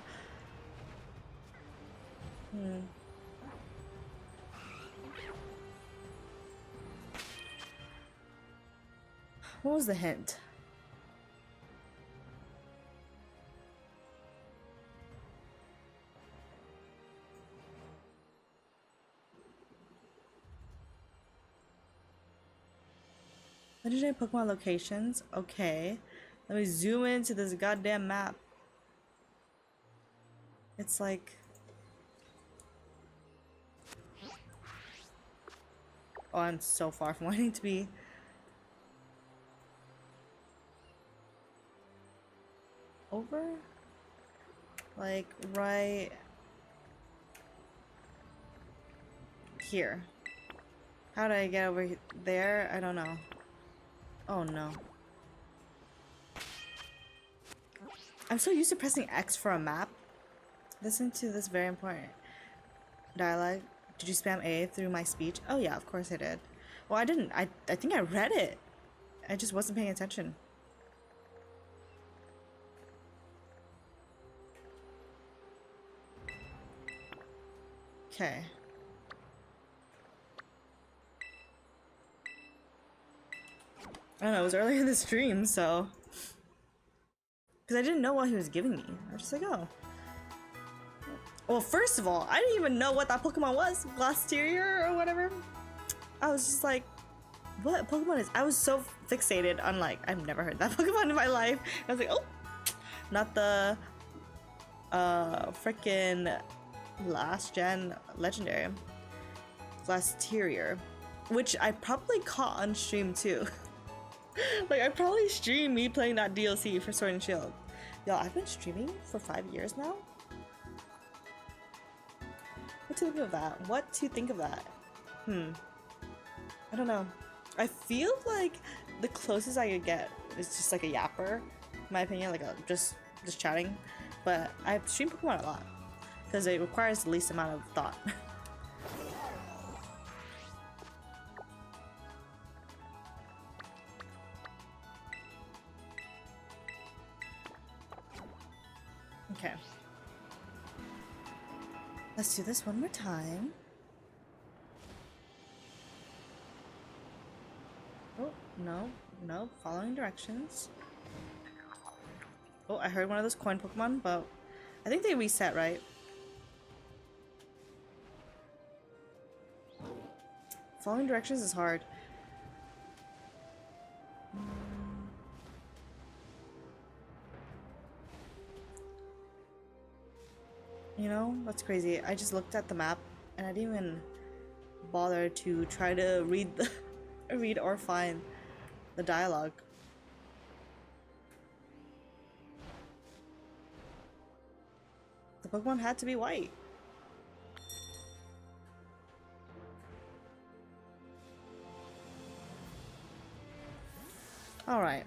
What was the hint? Legendary Pokemon locations. Okay. Let me zoom into this goddamn map. It's like... Oh, I'm so far from wanting to be. Over? Like, right here. How did I get over there? I don't know. Oh no. I'm so used to pressing X for a map. Listen to this very important dialogue. Did you spam A through my speech? Oh yeah, of course I did. Well, I didn't. I think I read it. I just wasn't paying attention. Okay. I don't know, it was earlier in the stream, so... Because I didn't know what he was giving me. I was just like, oh. Well, first of all, I didn't even know what that Pokemon was. Glasteria or whatever. I was just like, what Pokemon is... I was so fixated on like, I've never heard that Pokemon in my life. I was like, oh! Not the... frickin' last gen legendary. Glasteria. Which I probably caught on stream too. Like, I probably streamed me playing that DLC for Sword and Shield. Yo, I've been streaming for 5 years now? What to think of that? What to think of that? I don't know. I feel like the closest I could get is just like a yapper, in my opinion, like a just chatting. But I stream Pokemon a lot because it requires the least amount of thought. Okay. Let's do this one more time. Oh, no, no, following directions. Oh, I heard one of those coin Pokemon, but I think they reset, right? Following directions is hard. You know, that's crazy. I just looked at the map and I didn't even bother to try to read the read or find the dialogue. The Pokemon had to be white. All right.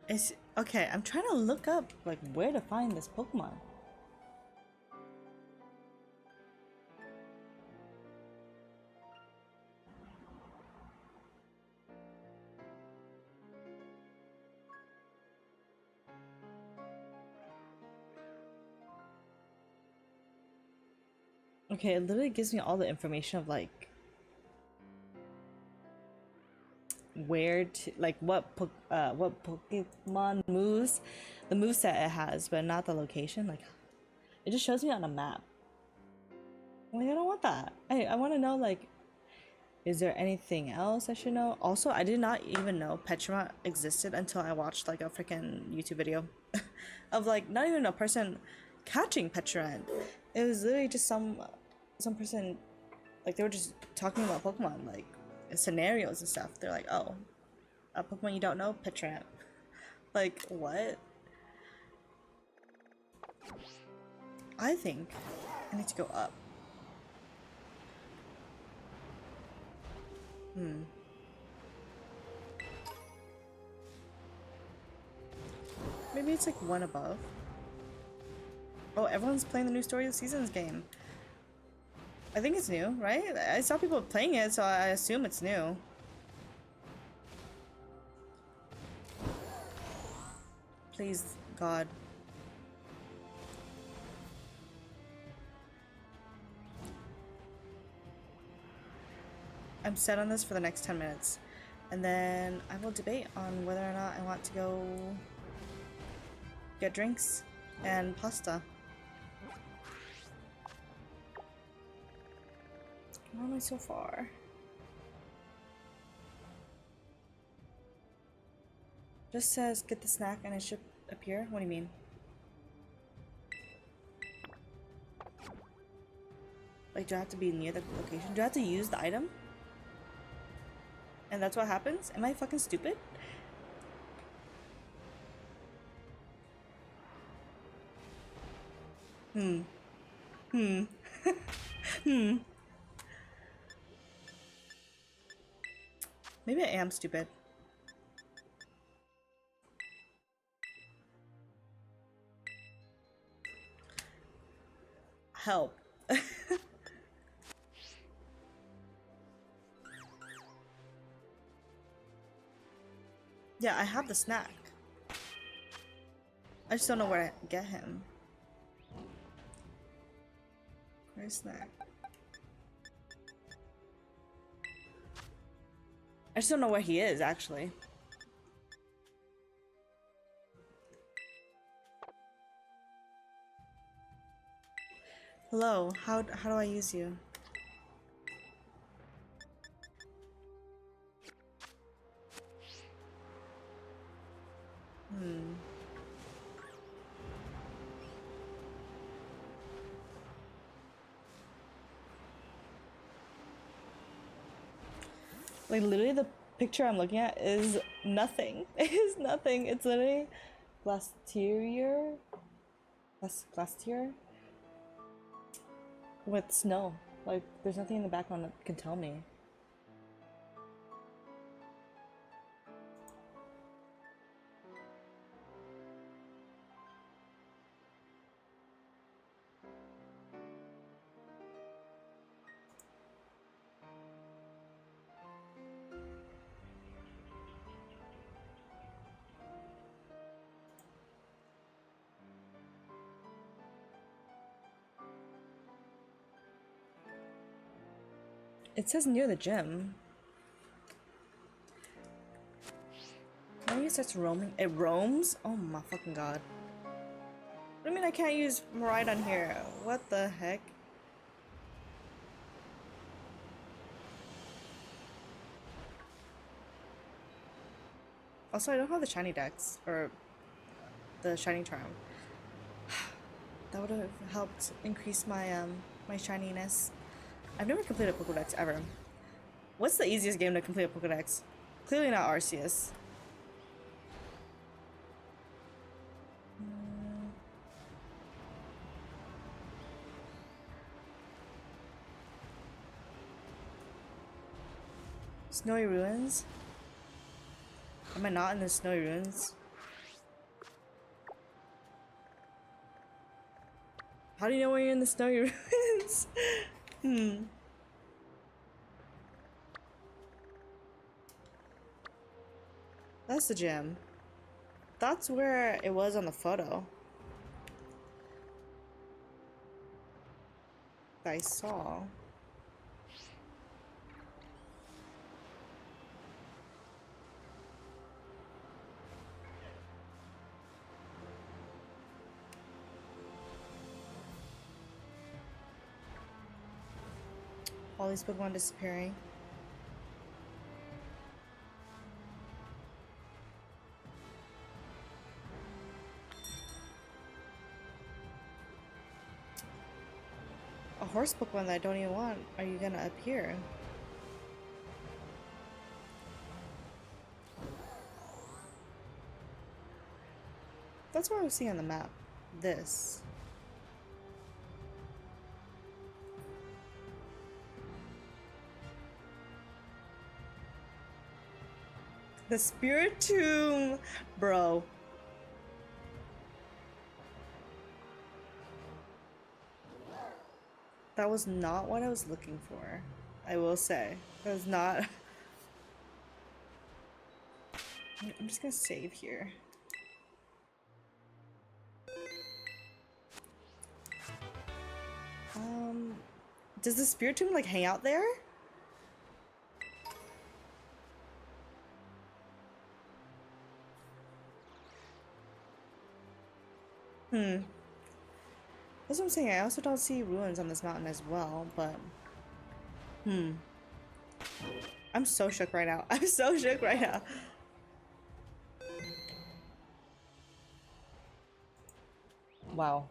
It's okay. I'm trying to look up like where to find this Pokemon. Okay, it literally gives me all the information of like where to, like what Pokemon moves, the moveset it has, but not the location. Like, it just shows me on a map. Like, I don't want that. I want to know, like, is there anything else I should know? Also, I did not even know Petramat existed until I watched like a freaking YouTube video of like not even a person catching Petramat. It was literally just some person, like they were just talking about Pokemon, like scenarios and stuff. They're like, oh, a Pokemon you don't know, Petramat. Like, what? I think I need to go up. Maybe it's like one above. Oh, everyone's playing the new Story of the Seasons game. I think it's new, right? I saw people playing it, so I assume it's new. Please, God. I'm set on this for the next 10 minutes. And then I will debate on whether or not I want to go get drinks and pasta. Why am I so far? Just says get the snack and it should appear? What do you mean? Like, do I have to be near the location? Do I have to use the item? And that's what happens? Am I fucking stupid? Hmm. Maybe I am stupid. Help. Yeah, I have the snack. I just don't know where to get him. Where's snack? I just don't know where he is, actually. Hello, how do I use you? Like, literally the picture I'm looking at is nothing. It is nothing. It's literally Glastier? Glastier? With snow. Like, there's nothing in the background that can tell me. It says near the gym. Maybe it starts roaming. It roams? Oh my fucking god. What do you mean I can't use Miraidon here? What the heck? Also, I don't have the shiny dex, or the shiny charm. That would have helped increase my my shininess. I've never completed Pokédex ever. What's the easiest game to complete a Pokédex? Clearly not Arceus. Snowy Ruins? Am I not in the Snowy Ruins? How do you know when you're in the Snowy Ruins? That's the gym. That's where it was on the photo that I saw. All these Pokemon disappearing. A horse Pokemon that I don't even want. Are you gonna appear? That's what I was seeing on the map. This. The Spiritomb! Bro. That was not what I was looking for. I will say. That was not... I'm just gonna save here. Does the Spiritomb like hang out there? That's what I'm saying. I also don't see ruins on this mountain as well, but I'm so shook right now. I'm so shook right now. Wow.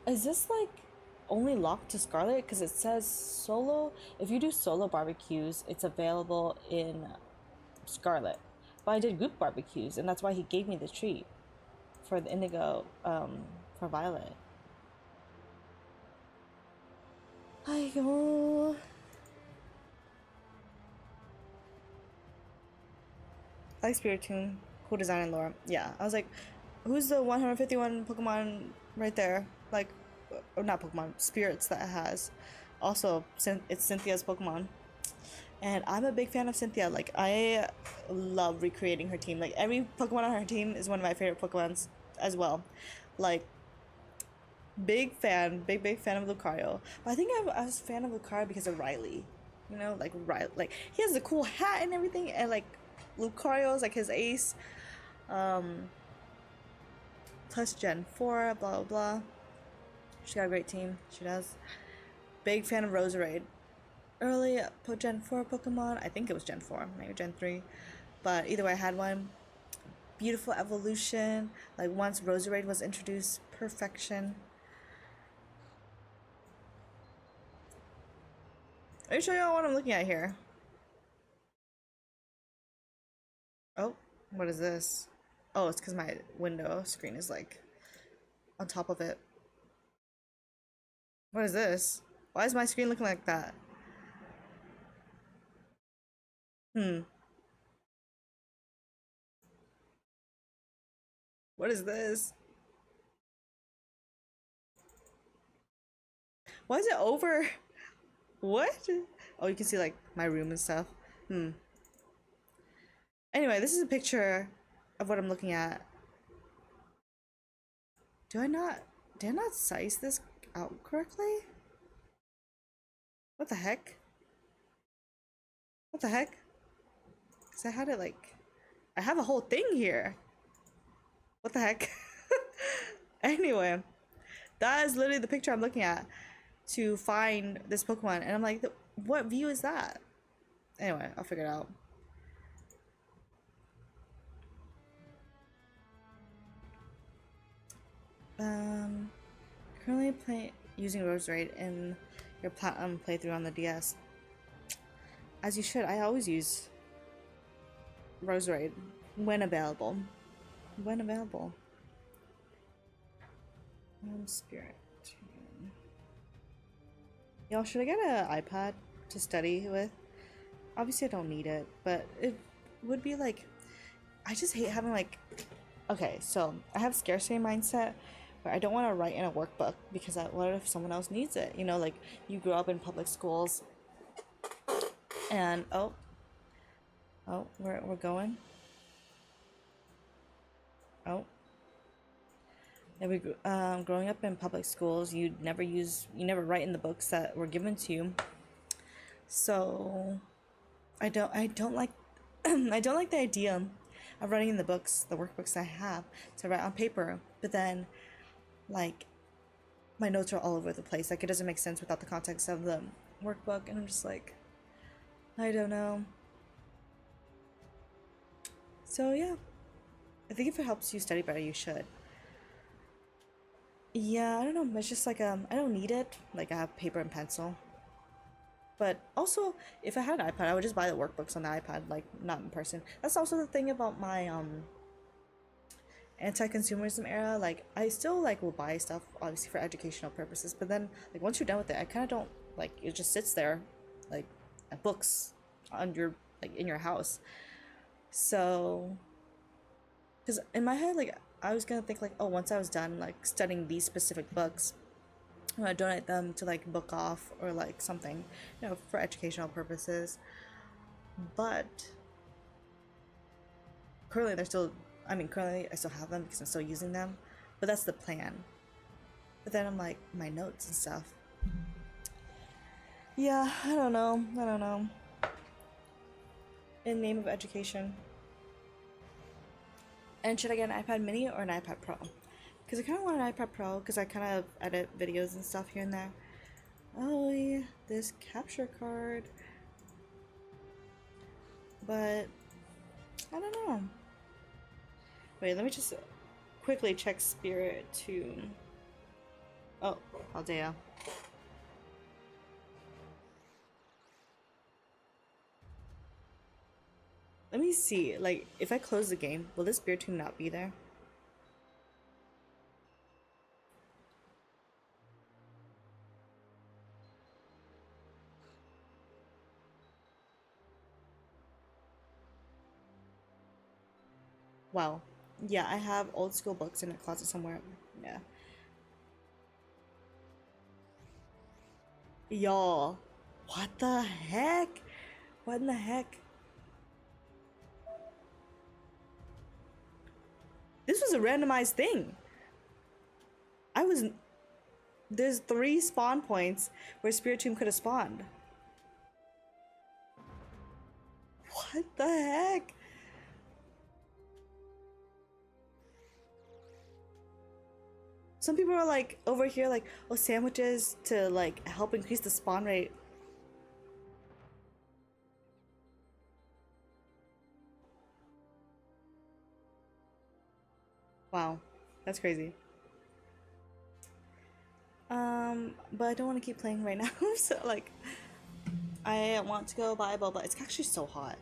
Is this like only locked to Scarlet? Because it says solo. If you do solo barbecues, it's available in Scarlet. But I did group barbecues, and that's why he gave me the treat for the indigo for Violet. I go. I like Spiritomb. Cool design and lore. Yeah, I was like, who's the 151 Pokemon right there? Like, or not Pokemon, spirits that it has. Also, it's Cynthia's Pokemon. And I'm a big fan of Cynthia. Like, I love recreating her team. Like, every Pokemon on her team is one of my favorite Pokemons as well. Like, big fan, big fan of Lucario. But I think I was a fan of Lucario because of Riley. You know, like Riley, like he has a cool hat and everything, and like Lucario is like his ace. Plus Gen 4, blah blah blah. She got a great team. She does. Big fan of Roserade. Early Gen 4 Pokemon. I think it was Gen 4, maybe Gen 3. But either way, I had one. Beautiful evolution. Like once Roserade was introduced, perfection. Let me show y'all what I'm looking at here. Oh, what is this? Oh, it's because my window screen is like on top of it. What is this? Why is my screen looking like that? What is this? Why is it over? What? Oh, you can see like my room and stuff. Anyway, this is a picture of what I'm looking at. Did I not size this out correctly? What the heck? What the heck? Cause I had it like, I have a whole thing here. What the heck? Anyway, that is literally the picture I'm looking at to find this Pokemon, and I'm like, what view is that? Anyway, I'll figure it out. Currently using Roserade in your Platinum playthrough on the DS. As you should. I always use Roserade when available. When available. Spirit. Y'all, should I get an iPad to study with? Obviously, I don't need it, but it would be like, I just hate having like, okay, so I have scarcity mindset where I don't want to write in a workbook because what if someone else needs it? You know, like you grew up in public schools and oh, we're going. Oh. And growing up in public schools, you never write in the books that were given to you. So, I don't like, I don't like the idea of writing in the books, the workbooks I have to write on paper. But then, like, my notes are all over the place. Like, it doesn't make sense without the context of the workbook, and I'm just like, I don't know. So yeah, I think if it helps you study better, you should. Yeah, I don't know. It's just like I don't need it. Like I have paper and pencil. But also, if I had an iPad, I would just buy the workbooks on the iPad, like not in person. That's also the thing about my anti-consumerism era. Like I still like will buy stuff obviously for educational purposes, but then like once you're done with it, I kind of don't like it just sits there, like books on your like in your house. So, because in my head, like I was gonna think like, oh, once I was done like studying these specific books, I'm gonna donate them to like book off or like something, you know, for educational purposes. But currently they're still, I mean, currently I still have them because I'm still using them. but that's the plan. But then I'm like, my notes and stuff. Yeah, I don't know. In name of education. And should I get an iPad mini or an iPad Pro? Because I kind of want an iPad Pro because I kind of edit videos and stuff here and there. Oh yeah, this capture card. But I don't know. Wait, let me just quickly check Spiritomb. Oh, Aldea. Let me see, like, if I close the game, will this Spiritomb not be there? Wow. Yeah, I have old school books in a closet somewhere. Yeah. Y'all. What the heck? What in the heck? This was a randomized thing. I was... There's 3 spawn points where Spiritomb could have spawned. What the heck? Some people are like, over here, like, oh, sandwiches to, like, help increase the spawn rate. Wow. That's crazy. But I don't want to keep playing right now, so, like, I want to go buy a boba. It's actually so hot.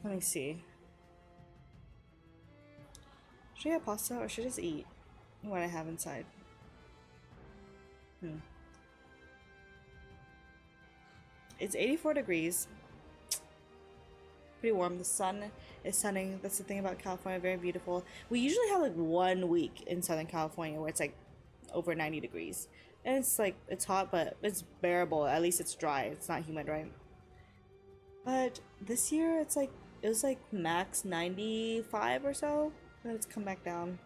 Let me see. Should I get pasta or should I just eat what I have inside? It's 84 degrees. Pretty warm. The sun is sunning. That's the thing about California. Very beautiful. We usually have like 1 week in Southern California where it's like over 90 degrees. And it's like, it's hot, but it's bearable. At least it's dry. It's not humid, right? But this year, it's like, it was like max 95 or so. Then it's come back down.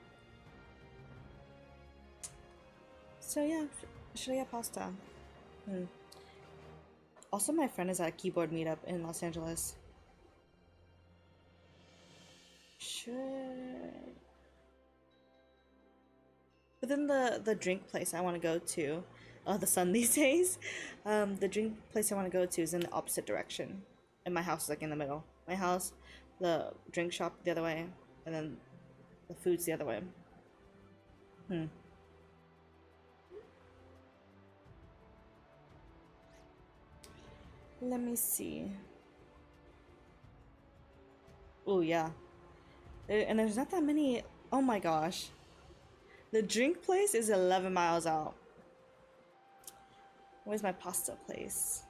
So yeah, should I get pasta? Also, my friend is at a keyboard meetup in Los Angeles. Should... But then the drink place I want to go to, the sun these days, the drink place I want to go to is in the opposite direction. And my house is like in the middle. My house, the drink shop the other way, and then the food's the other way. Let me see. Oh yeah. And there's not that many. Oh my gosh. The drink place is 11 miles out. Where's my pasta place?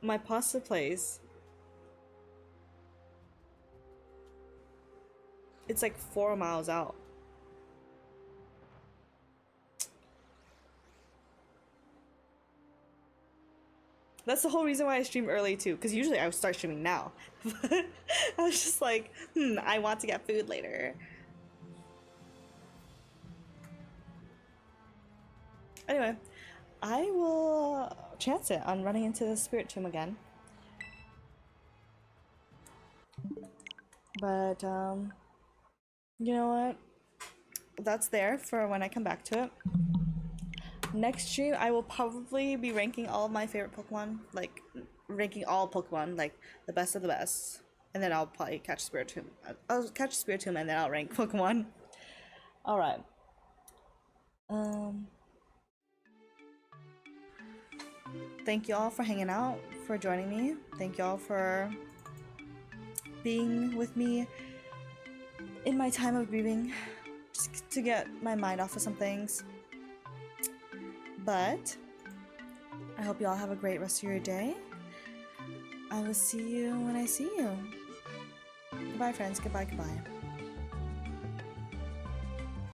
My pasta place. It's like 4 miles out. That's the whole reason why I stream early too, because usually I would start streaming now. But I was just like, I want to get food later. Anyway, I will chance it on running into the Spiritomb again. But, you know what? That's there for when I come back to it. Next stream, I will probably be ranking all of my favorite Pokemon, like ranking all Pokemon, like the best of the best, and then I'll probably catch Spiritomb. I'll catch Spiritomb and then I'll rank Pokemon. All right. Thank you all for hanging out, for joining me. Thank you all for being with me in my time of grieving, just to get my mind off of some things. But I hope you all have a great rest of your day. I will see you when I see you. Goodbye, friends. Goodbye, goodbye.